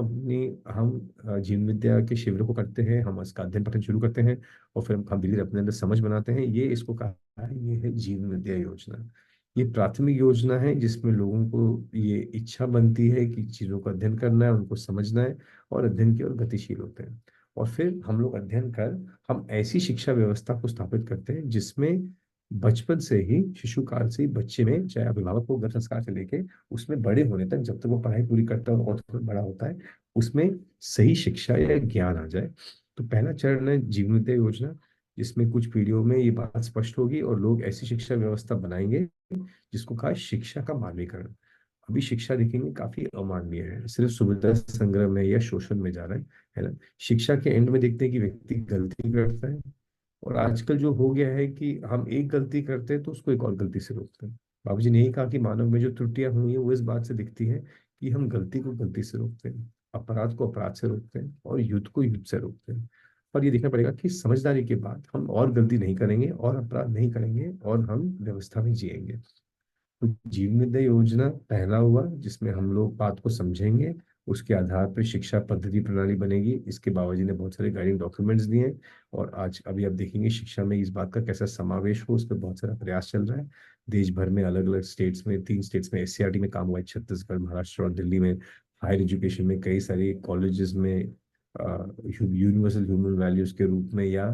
Speaker 2: जीवन विद्या के शिविरों को करते हैं, हम इसका अध्ययन पठन शुरू करते हैं और फिर हम धीरे धीरे अपने अंदर समझ बनाते हैं। ये इसको कहा है, ये है जीवन विद्या योजना। ये प्राथमिक योजना है जिसमें लोगों को ये इच्छा बनती है कि चीजों का अध्ययन करना है, उनको समझना है और अध्ययन की ओर गतिशील होते हैं। और फिर हम लोग अध्ययन कर हम ऐसी शिक्षा व्यवस्था को स्थापित करते हैं जिसमें बचपन से ही, शिशु काल से ही बच्चे में, चाहे अभिभावक को गर्भ संस्कार से लेके उसमें बड़े होने तक, जब तक वो पढ़ाई पूरी करता है और थोड़ा बड़ा होता है, उसमें सही शिक्षा या ज्ञान आ जाए। तो पहला चरण है जीवन विद्या योजना, जिसमें कुछ पीढ़ियों में ये बात स्पष्ट होगी और लोग ऐसी शिक्षा व्यवस्था बनाएंगे जिसको कहा शिक्षा का मानवीकरण। अभी शिक्षा देखेंगे काफी अमानवीय है, सिर्फ सुविधा संग्रह में या शोषण में जा रहा है ना। शिक्षा के एंड में देखते हैं कि व्यक्ति गलती करता है, और आजकल जो हो गया है कि हम एक गलती करते हैं तो उसको एक और गलती से रोकते हैं। बाबूजी ने यही कहा कि मानव में जो त्रुटियां हुई हैं वो इस बात से दिखती हैं कि हम गलती को गलती से रोकते हैं, अपराध को अपराध से रोकते हैं और युद्ध को युद्ध से रोकते हैं। और ये देखना पड़ेगा कि समझदारी के बाद हम और गलती नहीं करेंगे और अपराध नहीं करेंगे और हम व्यवस्था में जिएंगे। तो जीवन विद्या योजना पहला हुआ जिसमें हम लोग बात को समझेंगे, उसके आधार पर शिक्षा पद्धति प्रणाली बनेगी। इसके बाबा जी ने बहुत सारे गाइडिंग डॉक्यूमेंट्स दिए हैं और आज अभी आप देखेंगे शिक्षा में इस बात का कैसा समावेश हो, उस पर बहुत सारा प्रयास चल रहा है। देश भर में अलग अलग स्टेट्स में, 3 स्टेट्स में एससीईआरटी में काम हुआ है, छत्तीसगढ़, महाराष्ट्र और दिल्ली में। हायर एजुकेशन में कई सारे कॉलेजेस में यूनिवर्सल ह्यूमन वैल्यूज के रूप में या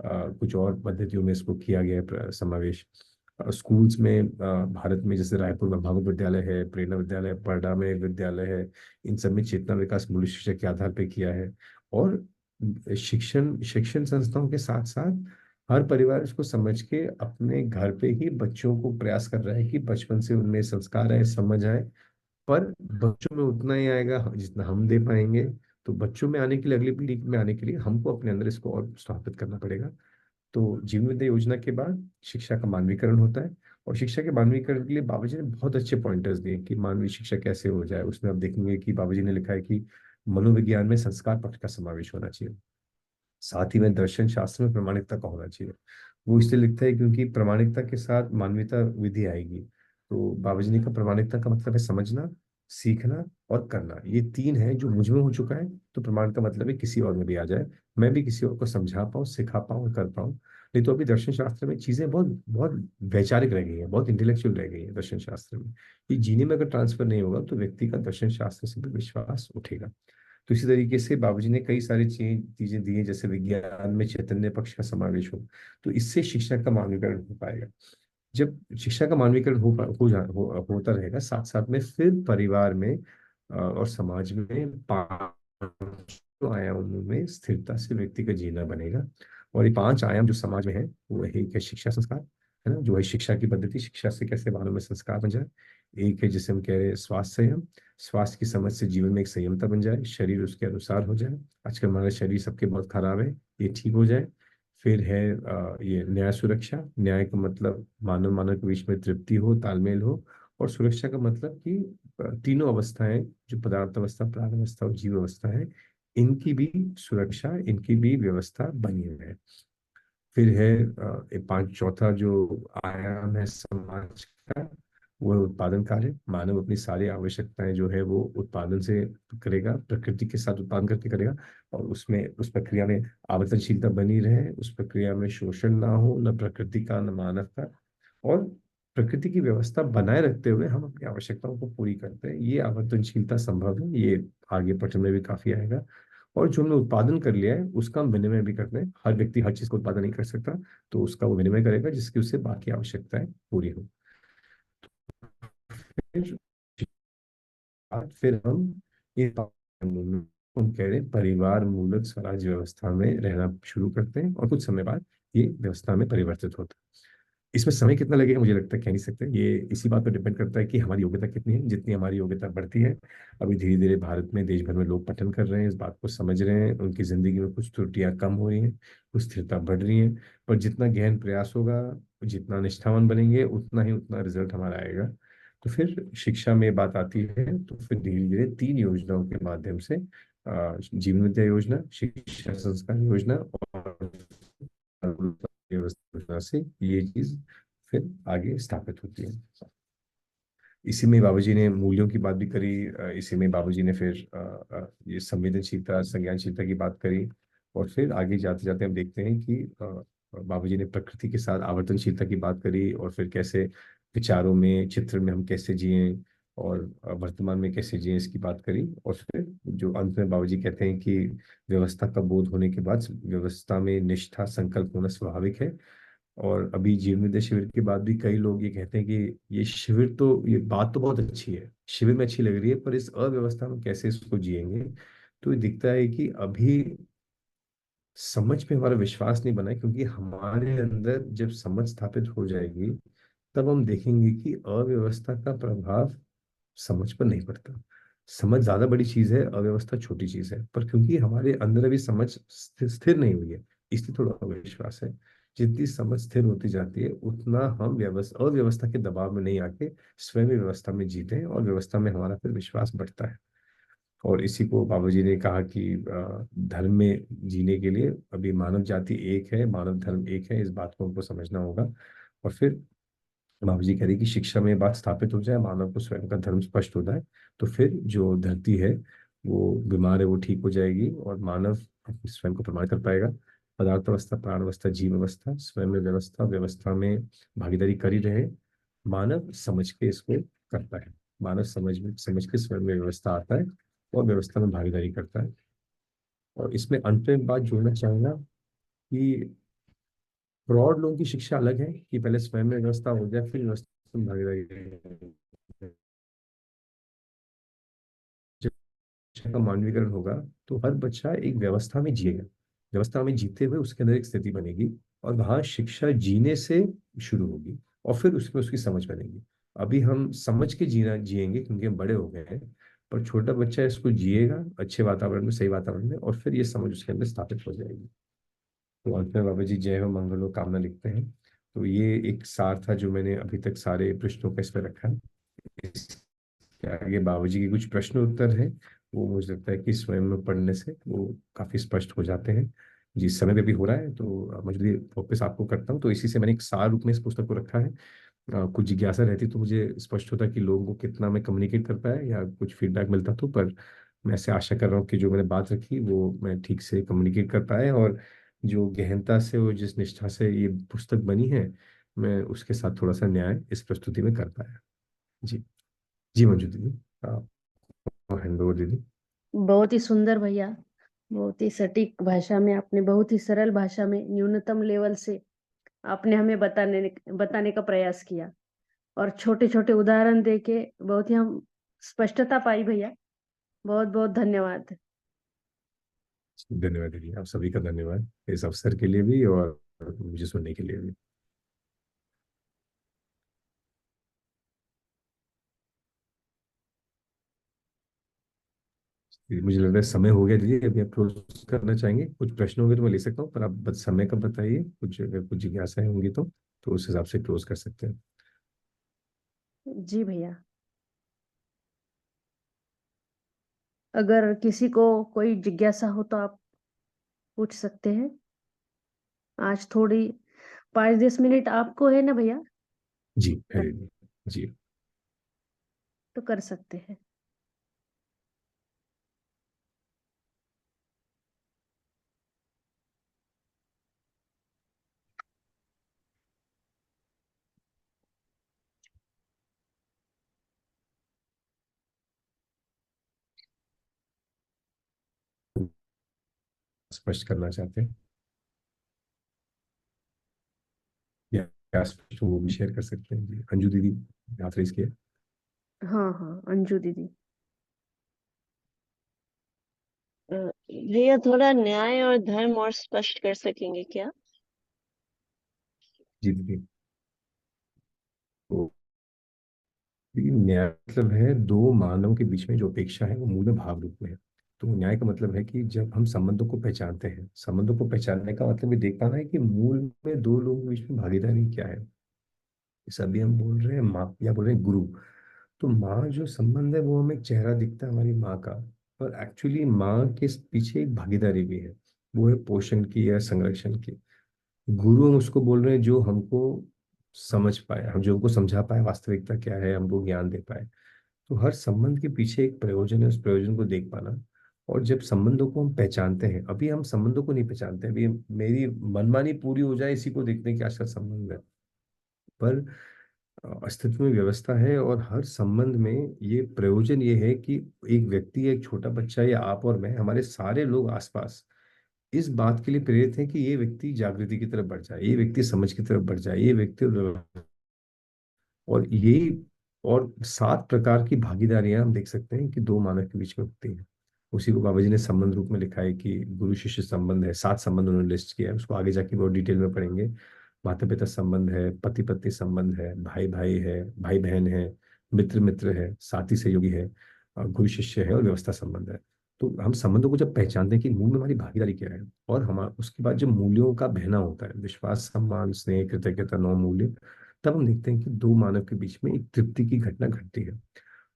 Speaker 2: कुछ और पद्धतियों में इसको किया गया है समावेश। स्कूल्स में भारत में जैसे रायपुर में भागवत विद्यालय है, प्रेरणा विद्यालय, पढ़ा में एक विद्यालय है, इन सब में चेतना विकास मूल्य शिक्षा के आधार पर किया है। और शिक्षण शिक्षण संस्थाओं के साथ साथ हर परिवार इसको समझ के अपने घर पे ही बच्चों को प्रयास कर रहा है कि बचपन से उनमें संस्कार आए, समझ आए। पर बच्चों में उतना ही आएगा जितना हम दे पाएंगे। तो बच्चों में आने के लिए, अगली पीढ़ी में आने के लिए हमको अपने अंदर इसको और स्थापित करना पड़ेगा। तो जीवन विद्या योजना के बाद शिक्षा का मानवीकरण होता है। और शिक्षा के मानवीकरण के लिए बाबा जी ने बहुत अच्छे पॉइंटर्स दिए कि मानवीय शिक्षा कैसे हो जाए। उसमें आप देखेंगे कि बाबा जी ने लिखा है कि मनोविज्ञान में संस्कार पक्ष का समावेश होना चाहिए, साथ ही में दर्शन शास्त्र में प्रामाणिकता का होना चाहिए। वो इसलिए लिखता है क्योंकि प्रामाणिकता के साथ मानवीयता विधि आएगी। तो बाबा जी ने कहा प्रामाणिकता का मतलब है समझना, सीखना और करना। ये तीन है जो मुझ में हो चुका है, तो प्रमाण का मतलब है किसी और में भी आ जाए, मैं भी किसी और को समझा पाऊँ, सिखा पाऊँ और कर पाऊँ। नहीं तो अभी दर्शन शास्त्र में चीजें बहुत बहुत वैचारिक रह गई हैं, बहुत इंटेलेक्चुअल रह गई है दर्शन शास्त्र में। ये जीने में अगर ट्रांसफर नहीं होगा तो व्यक्ति का दर्शन शास्त्र से भी विश्वास उठेगा। तो इसी तरीके से बाबूजी ने कई सारी चीजें दी हैं, जैसे विज्ञान में चैतन्य पक्ष का समावेश हो। तो इससे शिक्षा का मानवीकरण हो पाएगा। जब शिक्षा का मानवीकरण होता रहेगा, साथ साथ में फिर परिवार में और समाज में पांच आयामों में स्थिरता से व्यक्ति का जीना बनेगा। और ये 5 आयाम जो समाज में है वो है, एक है शिक्षा संस्कार, है ना, जो है शिक्षा की पद्धति, शिक्षा से कैसे मानव में संस्कार बन जाए। एक है जिसे हम कह रहे हैं स्वास्थ्य संयम, स्वास्थ्य की समझ से जीवन में एक संयमता बन जाए, शरीर उसके अनुसार हो जाए। आजकल हमारा शरीर सबके बहुत खराब है, ये ठीक हो जाए। फिर है ये न्याय सुरक्षा। न्याय का मतलब मानव मानव के बीच में तृप्ति हो, तालमेल हो। और सुरक्षा का मतलब कि तीनों अवस्थाएं, जो पदार्थ अवस्था, प्राण अवस्था और जीव अवस्था है, इनकी भी सुरक्षा, इनकी भी व्यवस्था बनी हुई है। फिर है चौथा जो आयाम है समाज का, वो है उत्पादन कार्य। मानव अपनी सारी आवश्यकताएं जो है वो उत्पादन से करेगा, प्रकृति के साथ उत्पादन करके करेगा। और उसमें, उस प्रक्रिया में आवर्तनशीलता बनी रहे, उस प्रक्रिया में शोषण ना हो, न प्रकृति का न मानव का। और प्रकृति की व्यवस्था बनाए रखते हुए हम अपनी आवश्यकताओं को पूरी करते हैं। ये आवर्तनशीलता संभव है, ये आगे पठन में भी काफी आएगा। और जो हमने उत्पादन कर लिया है उसका हम विनिमय भी करते हैं। हर व्यक्ति हर चीज का उत्पादन नहीं कर सकता, तो उसका वो विनिमय करेगा जिसकी उससे बाकी आवश्यकताएं पूरी हो। फिर फिर हम ये हम कह रहे हैं परिवार मूलक स्वराज व्यवस्था में रहना शुरू करते हैं और कुछ समय बाद ये व्यवस्था में परिवर्तित होता है। इसमें समय कितना लगेगा मुझे लगता है कह नहीं सकते, ये इसी बात पर डिपेंड करता है कि हमारी योग्यता कितनी है। जितनी हमारी योग्यता बढ़ती है, अभी धीरे धीरे भारत में देश भर में लोग पठन कर रहे हैं, इस बात को समझ रहे हैं, उनकी जिंदगी में कुछ त्रुटियां कम हो रही हैं, कुछ स्थिरता बढ़ रही है। पर जितना गहन प्रयास होगा, जितना निष्ठावान बनेंगे, उतना रिजल्ट हमारा आएगा। तो फिर शिक्षा में बात आती है, तो फिर धीरे धीरे 3 योजनाओं के माध्यम से जीवन विद्या योजना, शिक्षा संस्कार योजना और व्यवस्था से ये चीज फिर आगे स्थापित होती है। इसी में बाबूजी ने मूल्यों की बात भी करी, इसी में बाबूजी ने फिर ये संवेदनशीलता संज्ञानशीलता की बात करी। और फिर आगे जाते जाते हम देखते हैं कि बाबूजी ने प्रकृति के साथ आवर्तनशीलता की बात करी, और फिर कैसे विचारों में चित्र में हम कैसे जिए, और वर्तमान में कैसे जिए इसकी बात करी। और फिर जो अंत में बाबूजी कहते हैं कि व्यवस्था का बोध होने के बाद व्यवस्था में निष्ठा संकल्प होना स्वाभाविक है। और अभी जीवन विद्या शिविर के बाद भी कई लोग ये कहते हैं कि ये शिविर तो, ये बात तो बहुत अच्छी है, शिविर में अच्छी लग रही है, पर इस अव्यवस्था में कैसे इसको जिएंगे। तो ये दिखता है कि अभी समझ पे हमारा विश्वास नहीं बना है, क्योंकि हमारे अंदर जब समझ स्थापित हो जाएगी, तब हम देखेंगे कि अव्यवस्था का प्रभाव समझ पर नहीं पड़ता। समझ ज्यादा बड़ी चीज है, अव्यवस्था छोटी चीज है। पर क्योंकि हमारे अंदर अभी समझ स्थिर नहीं हुई है, इसलिए थोड़ा अविश्वास है। जितनी समझ स्थिर होती जाती है, उतना हम व्यवस्था अव्यवस्था के दबाव में नहीं आके स्वयं व्यवस्था में जीते हैं, और व्यवस्था में हमारा फिर विश्वास बढ़ता है। और इसी को बाबूजी ने कहा कि धर्म में जीने के लिए अभी मानव जाति एक है, मानव धर्म एक है, इस बात को हमको समझना होगा। और फिर बाबूजी कह रहे कि शिक्षा में ये बात स्थापित हो जाए, मानव को स्वयं का धर्म स्पष्ट हो जाए, तो फिर जो धरती है वो बीमार है वो ठीक हो जाएगी, और मानव अपने स्वयं को प्रमाण कर पाएगा। पदार्थ अवस्था, प्राण अवस्था, जीव अवस्था, स्वयं में व्यवस्था, व्यवस्था में भागीदारी कर ही रहे। मानव समझ के इसको करता है, मानव समझ के स्वयं में व्यवस्था आता है, और व्यवस्था में भागीदारी करता है। और इसमें अंत में बात जोड़ना चाहूंगा कि प्रौढ़ लोगों की शिक्षा अलग है, कि पहले स्वयं में व्यवस्था हो जाए, फिर व्यवस्था में भागीदारी। जब बच्चे का मानवीकरण होगा, तो हर बच्चा एक व्यवस्था में जिएगा, व्यवस्था में जीते हुए उसके अंदर एक स्थिति बनेगी, और वहां शिक्षा जीने से शुरू होगी, और फिर उसमें उसकी समझ बनेगी। अभी हम समझ के जीना जिएंगे क्योंकि हम बड़े हो गए हैं, पर छोटा बच्चा इसको जिएगा अच्छे वातावरण में, सही वातावरण में, और फिर ये समझ उसके अंदर स्थापित हो जाएगी। तो अंत में बाबा जी जय हो मंगल हो कामना लिखते हैं। तो ये एक सार था जो मैंने अभी तक सारे प्रश्नों का इस पर रखा है। इसके आगे बाबा जी के कुछ प्रश्न उत्तर हैं, वो मुझे लगता है कि स्वयं में पढ़ने से वो काफी स्पष्ट हो जाते हैं। जिस समय पे भी हो रहा है, तो मुझे वापस आपको करता हूँ। तो इसी से मैंने एक सार रूप में इस पुस्तक को रखा है। कुछ जिज्ञासा रहती तो मुझे स्पष्ट होता कि लोगों को कितना मैं कम्युनिकेट कर पाया, या कुछ फीडबैक मिलता तो। पर मैं ऐसे आशा कर रहा हूँ कि जो मैंने बात रखी वो मैं ठीक से कम्युनिकेट कर पाया, और जो गहनता से और जिस निष्ठा से ये पुस्तक बनी है, मैं उसके साथ थोड़ा सा न्याय इस प्रस्तुति में कर पाया। जी। जी मंजू दीदी, आप हैंड ओवर दीदी।
Speaker 3: बहुत ही सुंदर भैया, बहुत ही सटीक भाषा में आपने, बहुत ही सरल भाषा में, न्यूनतम लेवल से आपने हमें बताने का प्रयास किया, और छोटे छोटे उदाहरण देके बहुत ही हम स्पष्टता पाई भैया। बहुत बहुत धन्यवाद।
Speaker 2: धन्यवाद दीदी, आप सभी का धन्यवाद इस अवसर के लिए भी, और मुझे सुनने के लिए भी। मुझे लग रहा है समय हो गया दीदी, अभी आप क्लोज करना चाहेंगे? कुछ प्रश्न होंगे तो मैं ले सकता हूँ, पर आप बस समय का बताइए, कुछ अगर कुछ जिज्ञासाएं होंगी तो उस हिसाब से क्लोज कर सकते हैं।
Speaker 3: जी भैया, अगर किसी को कोई जिज्ञासा हो तो आप पूछ सकते हैं। आज थोड़ी 5-10 मिनट आपको है ना भैया?
Speaker 2: जी है दीदी। जी।
Speaker 3: तो कर सकते हैं।
Speaker 2: स्पष्ट करना चाहते हैं, या क्या स्पष्ट हो वो भी शेयर कर सकते हैं। जी अंजू दीदी, हाथ रेज किया।
Speaker 3: हाँ हाँ, अंजू दीदी।
Speaker 4: भैया थोड़ा न्याय और धर्म और स्पष्ट कर सकेंगे क्या?
Speaker 2: जी दीदी। ये न्याय मतलब है दो मानव के बीच में जो अपेक्षा है वो मूल में भाव रूप में है। तो न्याय का मतलब है कि जब हम संबंधों को पहचानते हैं, संबंधों को पहचानने का मतलब ये देख पाना है कि मूल में दो लोगों के बीच में भागीदारी क्या है। जैसे अभी हम बोल रहे हैं माँ या बोल रहे हैं गुरु, तो माँ जो संबंध है वो हमें एक चेहरा दिखता है हमारी माँ का, पर एक्चुअली माँ के पीछे एक भागीदारी भी है, वो है पोषण की या संरक्षण की। गुरु हम उसको बोल रहे हैं जो हमको समझ पाए, हम जो हमको समझा पाए वास्तविकता क्या है, हमको ज्ञान दे पाए। तो हर संबंध के पीछे एक प्रयोजन है, उस प्रयोजन को देख पाना। और जब संबंधों को हम पहचानते हैं, अभी हम संबंधों को नहीं पहचानते, अभी मेरी मनमानी पूरी हो जाए इसी को देखने की आशा संबंध है। पर अस्तित्व में व्यवस्था है, और हर संबंध में ये प्रयोजन ये है कि एक व्यक्ति, एक छोटा बच्चा या आप और मैं, हमारे सारे लोग आसपास इस बात के लिए प्रेरित हैं कि ये व्यक्ति जागृति की तरफ बढ़ जाए, ये व्यक्ति समझ की तरफ बढ़ जाए, ये व्यक्ति। और यही, और 7 प्रकार की भागीदारियां हम देख सकते हैं कि दो मानव के बीच में होती हैं। उसी को बाबा जी ने संबंध रूप में लिखा है कि गुरु शिष्य संबंध है, 7 संबंध उन्होंने लिस्ट किया है, उसको आगे जाके बहुत डिटेल में पढ़ेंगे। माता पिता संबंध है, पति पत्नी संबंध है, भाई भाई है, भाई बहन है, मित्र मित्र है, साथी सहयोगी है, गुरु शिष्य है, और व्यवस्था संबंध है। तो हम संबंधों को जब पहचानते हैं कि मूल में हमारी भागीदारी क्या है, और हम उसके बाद जब मूल्यों का बहना होता है, विश्वास सम्मान स्नेह कृतज्ञता 9 मूल्य, तब हम देखते हैं कि दो मानव के बीच में एक तृप्ति की घटना घटती है।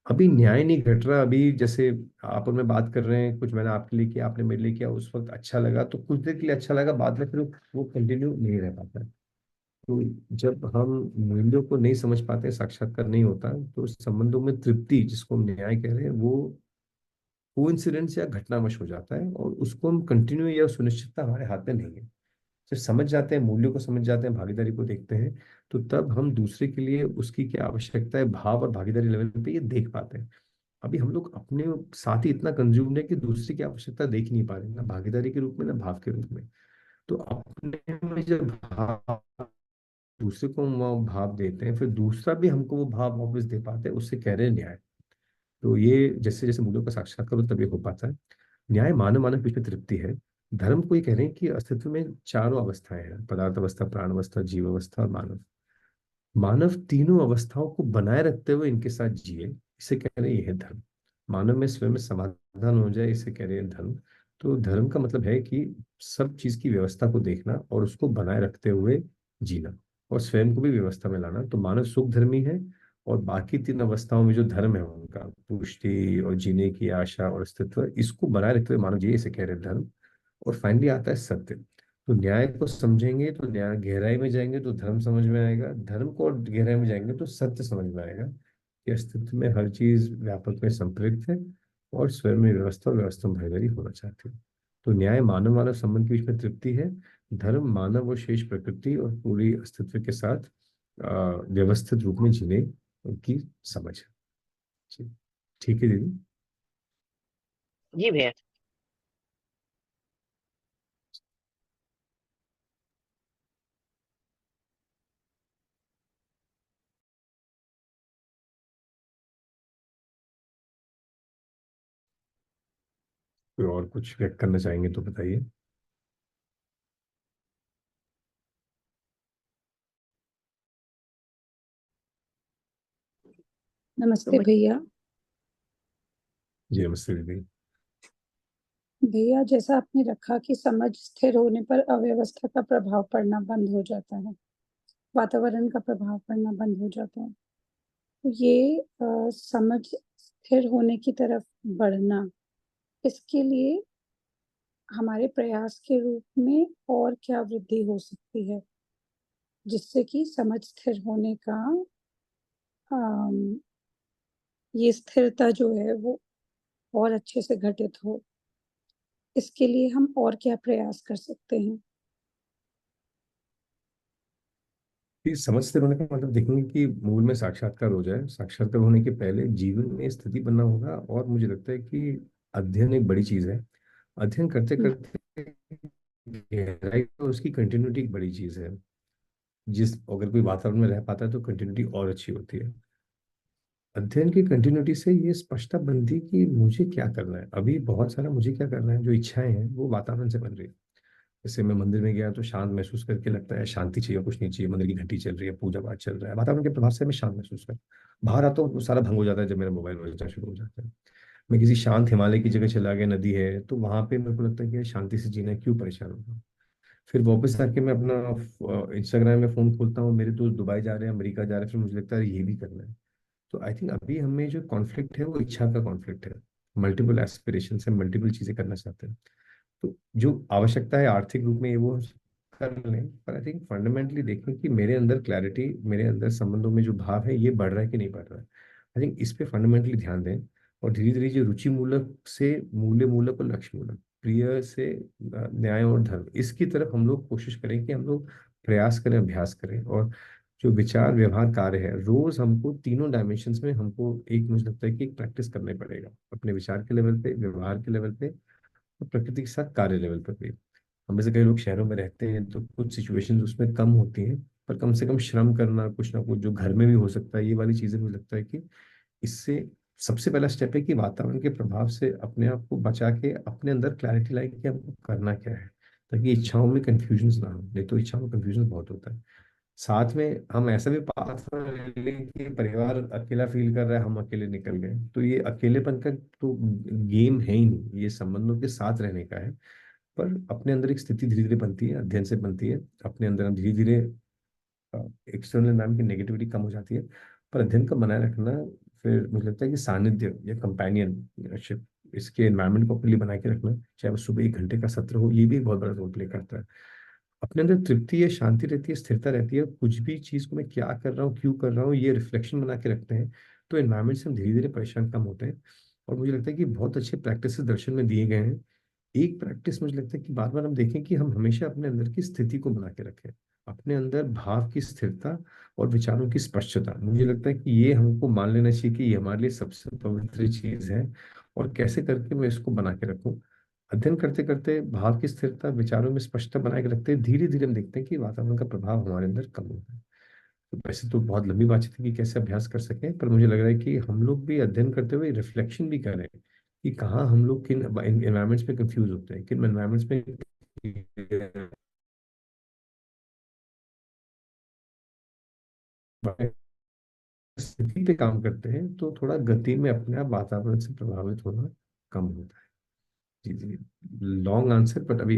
Speaker 2: अभी न्याय नहीं घट रहा, अभी जैसे आप और मैं बात कर रहे हैं, कुछ मैंने आपके लिए किया, आपने मेरे लिए किया, उस वक्त अच्छा लगा, तो कुछ देर के लिए अच्छा लगा, बाद में फिर वो कंटिन्यू नहीं रह पाता है। तो जब हम मूल्यों को नहीं समझ पाते, साक्षात्कार नहीं होता, तो संबंधों में तृप्ति, जिसको हम न्याय कह रहे हैं, वो कोइंसिडेंस या घटनावश हो जाता है, और उसको हम कंटिन्यू या सुनिश्चितता हमारे हाथ में नहीं है। जब समझ जाते हैं, मूल्यों को समझ जाते हैं, भागीदारी को देखते हैं, तो तब हम दूसरे के लिए उसकी क्या आवश्यकता है, भाव और भागीदारी लेवल पे ये देख पाते हैं। अभी हम लोग अपने साथ ही इतना कंज्यूम्ड है कि दूसरे की आवश्यकता देख नहीं पा रहे, ना भागीदारी के रूप में ना भाव के रूप में। तो अपने में जब भाव, दूसरे को हम वो भाव देते हैं, फिर दूसरा भी हमको वो भाव वापस दे पाते हैं, उससे कह रहे हैं न्याय। तो ये जैसे जैसे मूल्यों का साक्षात्कार हो तब ये हो पाता है। न्याय मानव मानव के बीच में तृप्ति है। धर्म को ये कह रहे हैं कि अस्तित्व में 4 अवस्थाएं हैं, पदार्थ अवस्था, प्राण अवस्था, जीव अवस्था और मानव। मानव तीनों अवस्थाओं को बनाए रखते हुए इनके साथ जिए, इसे कह रहे हैं ये है धर्म। मानव में स्वयं में समाधान हो जाए, इसे कह रहे हैं धर्म। तो धर्म का मतलब है कि सब चीज की व्यवस्था को देखना और उसको बनाए रखते हुए जीना, और स्वयं को भी व्यवस्था में लाना। तो मानव सुख धर्मी है, और बाकी 3 अवस्थाओं में जो धर्म है उनका पुष्टि और जीने की आशा और अस्तित्व, इसको बनाए रखते हुए मानव जी, इसे कह रहे हैं धर्म। और फाइनली आता है सत्य। तो न्याय को समझेंगे तो न्याय, गहराई में जाएंगे तो धर्म समझ में आएगा, धर्म को और गहराई में जाएंगे तो सत्य समझ में आएगा कि अस्तित्व में हर चीज व्यापक में संपृक्त है, और स्वयं में व्यवस्था और व्यवस्था में भागीदारी होना चाहती है। तो न्याय मानव मानव संबंध के बीच में तृप्ति है। धर्म मानव और शेष प्रकृति और पूरी अस्तित्व के साथ व्यवस्थित रूप में जीने की समझ है। जी, ठीक है दीदी।
Speaker 4: जी भैया।
Speaker 2: कोई और कुछ व्यक्त करना चाहेंगे तो बताइए।
Speaker 3: तो
Speaker 5: नमस्ते भैया।
Speaker 2: जी नमस्ते दीदी।
Speaker 5: भैया, जैसा आपने रखा कि समझ स्थिर होने पर अव्यवस्था का प्रभाव पड़ना बंद हो जाता है, वातावरण का प्रभाव पड़ना बंद हो जाता है। तो ये समझ स्थिर होने की तरफ बढ़ना, इसके लिए हमारे प्रयास के रूप में और क्या वृद्धि हो सकती है, जिससे कि समझ स्थिर होने का अम, ये स्थिरता जो है वो और अच्छे से घटित हो, इसके लिए हम और क्या प्रयास कर सकते हैं?
Speaker 2: कि समझते होने का मतलब देखेंगे कि मूल में साक्षात्कार हो जाए, साक्षात्कार होने के पहले जीवन में स्थिति बनना होगा। और मुझे लगता है कि अध्ययन एक बड़ी चीज है, अध्ययन करते
Speaker 5: हम्म,
Speaker 2: करते गहराई तो उसकी कंटिन्यूटी एक बड़ी चीज है। जिस अगर कोई वातावरण में रह पाता है तो कंटिन्यूटी और अच्छी होती है। अध्ययन की कंटिन्यूटी से ये स्पष्टता बनती कि मुझे क्या करना है, अभी बहुत सारा मुझे क्या करना है, जो इच्छाएं हैं वो वातावरण से बन रही है। जैसे मैं मंदिर में गया तो शांत महसूस करके लगता है शांति चाहिए, कुछ नहीं चाहिए, मंदिर की घंटी चल रही है, पूजा पाठ चल रहा है, वातावरण के प्रभाव से मैं शांत महसूस कर। बाहर आता हूँ तो सारा भंग हो जाता है जब मेरा मोबाइल बजना शुरू हो जाता है। मैं किसी शांत हिमालय की जगह चला गया, नदी है, तो वहां पे मेरे को लगता है कि यार शांति से जीना है, क्यों परेशान होगा। फिर वापस आके मैं अपना इंस्टाग्राम में फोन खोलता हूँ, मेरे दोस्त दुबई जा रहे हैं, अमेरिका जा रहे हैं, फिर मुझे लगता है ये भी करना है। तो आई थिंक अभी हमें जो कॉन्फ्लिक्ट है वो इच्छा का कॉन्फ्लिक्ट है। मल्टीपल एस्पिरेशन है, मल्टीपल चीजें करना चाहते हैं। तो जो आवश्यकता है आर्थिक रूप में ये वो कर लें, पर आई थिंक फंडामेंटली देखें कि मेरे अंदर क्लैरिटी, मेरे अंदर संबंधों में जो भाव है ये बढ़ रहा है कि नहीं बढ़ रहा है। आई थिंक इस पे फंडामेंटली ध्यान दें। और धीरे धीरे जो रुचि मूलक से मूल्य मूलक और लक्ष्य मूलक, प्रिय से न्याय और धर्म, इसकी तरफ हम लोग कोशिश करें कि हम लोग प्रयास करें, अभ्यास करें। और जो विचार व्यवहार कार्य है, रोज हमको तीनों डायमेंशंस में हमको एक, मुझे लगता है कि एक प्रैक्टिस करना ही पड़ेगा, अपने विचार के लेवल पे, व्यवहार के लेवल पे, और प्रकृति के साथ कार्य लेवल पर भी। हम में से कई लोग शहरों में रहते हैं तो कुछ सिचुएशंस उसमें कम होती हैं, पर कम से कम श्रम करना कुछ ना कुछ जो घर में भी हो सकता है, ये वाली चीजें मुझे लगता है कि इससे सबसे पहला स्टेप है कि वातावरण के प्रभाव से अपने आप को बचा के अपने अंदर क्लैरिटी लाए कि हमको करना क्या है, ताकि इच्छाओं में कंफ्यूजन ना हो। नहीं तो इच्छाओं में कंफ्यूजन बहुत होता है। साथ में हम ऐसा भी पाथ ले लें कि परिवार अकेला फील कर रहा है, हम अकेले निकल गए, तो ये अकेलेपन का तो गेम है ही नहीं, ये संबंधों के साथ रहने का है। पर अपने अंदर एक स्थिति धीरे धीरे बनती है, अध्ययन से बनती है, अपने अंदर धीरे धीरे एक्सटर्नल एनवायरनमेंट की नेगेटिविटी कम हो जाती है। पर अध्ययन का बनाए रखना, फिर मुझे लगता है कि सानिध्य या कंपेनियनशिप, इसके एनवायरनमेंट को अपने बना के रखना, चाहे वो सुबह 1 घंटे का सत्र हो, ये भी एक बहुत बड़ा रोल प्ले करता है। अपने अंदर तृप्ति है, शांति रहती है, स्थिरता रहती है, कुछ भी चीज को मैं क्या कर रहा हूँ, क्यों कर रहा हूँ, ये रिफ्लेक्शन बना के रखते हैं, तो एनवायरनमेंट से हम धीरे धीरे परेशान कम होते हैं। और मुझे लगता है कि बहुत अच्छे प्रैक्टिस दर्शन में दिए गए हैं। एक प्रैक्टिस मुझे लगता है कि बार बार हम देखें कि हम हमेशा अपने अंदर की स्थिति को बना के रखें, अपने अंदर भाव की स्थिरता और विचारों की स्पष्टता। मुझे लगता है कि ये हमको मान लेना चाहिए कि ये हमारे लिए सबसे पवित्र चीज है। और कैसे करके मैं इसको बना के रखूं, अध्ययन करते करते भाव की स्थिरता, विचारों में स्पष्टता बनाए के रखते धीरे धीरे हम देखते हैं कि वातावरण का प्रभाव हमारे अंदर कम होता है। तो वैसे तो बहुत लंबी बातचीत है कि कैसे अभ्यास कर सकें, पर मुझे लग रहा है कि हम लोग भी अध्ययन करते हुए रिफ्लेक्शन भी करें कि कहाँ हम लोग किन एनवायरमेंट्स में कंफ्यूज होते हैं, किन एनवायरमेंट्स में स्थिति पे काम करते हैं, तो थोड़ा गति में अपने आप वातावरण से प्रभावित होना कम होता है। जी जी। लॉन्ग आंसर, बट अभी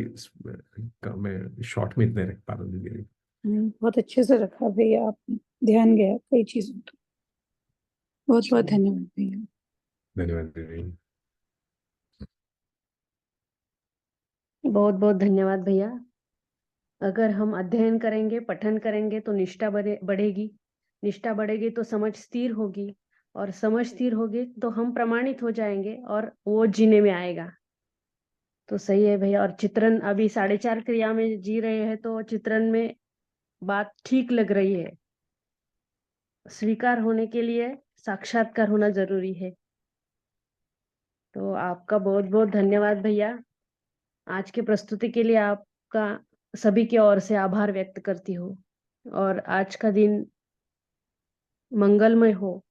Speaker 2: मैं शॉर्ट में इतने रख पा रहा हूँ धीरे धीरे।
Speaker 5: बहुत अच्छे से रखा भैया आपने, ध्यान गया कई चीजों पर। बहुत बहुत धन्यवाद भैया।
Speaker 2: धन्यवाद दीदी।
Speaker 3: बहुत बहुत धन्यवाद भैया। अगर हम अध्ययन करेंगे, पठन करेंगे तो निष्ठा बढ़ेगी, निष्ठा बढ़ेगी तो समझ स्थिर होगी, और समझ स्थिर होगी तो हम प्रमाणित हो जाएंगे और वो जीने में आएगा। तो सही है भैया। और चित्रण अभी 4.5 क्रिया में जी रहे हैं, तो चित्रण में बात ठीक लग रही है। स्वीकार होने के लिए साक्षात्कार होना जरूरी है। तो आपका बहुत बहुत धन्यवाद भैया। आज के प्रस्तुति के लिए आपका सभी की ओर से आभार व्यक्त करती हूँ। और आज का दिन मंगलमय हो।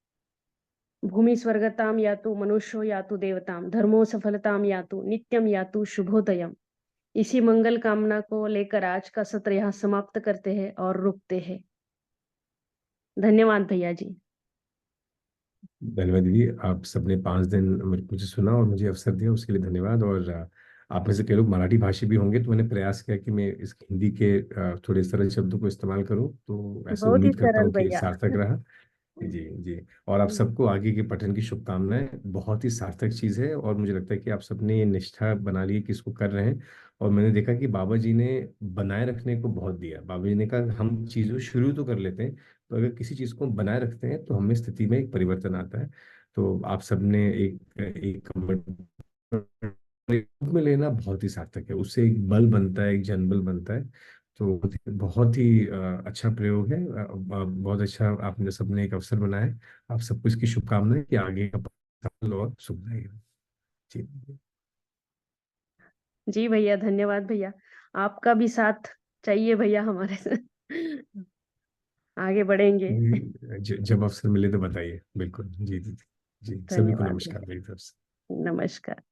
Speaker 3: भूमि स्वर्गताम यातु मनुष्यो यातु देवताम, धर्मो सफलताम यातु नित्यम यातु शुभोदयम। इसी मंगल कामना को लेकर आज का सत्र यहाँ समाप्त करते हैं और रुकते हैं। धन्यवाद भैया जी।
Speaker 2: धन्यवाद दीदी, आप सबने 5 दिन मुझे सुना और मुझे अवसर दिया, उसके लिए धन्यवाद। और आप में से कई लोग मराठी भाषी भी होंगे, तो मैंने प्रयास किया कि मैं इस हिंदी के थोड़े सरल शब्दों को इस्तेमाल करूं, तो ऐसे
Speaker 3: बहुत ही
Speaker 2: उम्मीद करता
Speaker 3: सरल
Speaker 2: हूँ कि
Speaker 3: भैया।
Speaker 2: सार्थक रहा। जी जी। और आप सबको आगे के पठन की शुभकामनाएं। बहुत ही सार्थक चीज है, और मुझे लगता है कि आप सबने ये निष्ठा बना ली है कि इसको कर रहे हैं। और मैंने देखा कि बाबा जी ने बनाए रखने को बहुत दिया। बाबा जी ने कहा हम चीजों शुरू तो कर लेते हैं, तो अगर किसी चीज को बनाए रखते हैं तो हमें स्थिति में एक परिवर्तन आता है। तो आप सबने एक एक रूप में लेना बहुत ही सार्थक है, उससे एक बल बनता है, एक जनबल बनता है। तो बहुत ही अच्छा प्रयोग है, बहुत अच्छा आपने सबने एक अवसर बनाया है। आप सबको इसकी शुभकामनाएं कि आगे का सफल और सुखदायी हो। जी
Speaker 3: जी भैया, धन्यवाद भैया। आपका भी साथ चाहिए भैया हमारे साथ। आगे बढ़ेंगे।
Speaker 2: जब अवसर मिले तो बताइए, बिल्कुल। जी जी जी। सभी को
Speaker 3: धन्यवाद
Speaker 2: नमस्कार
Speaker 3: भैया।
Speaker 2: मेरी तरफ से।
Speaker 3: नमस्कार।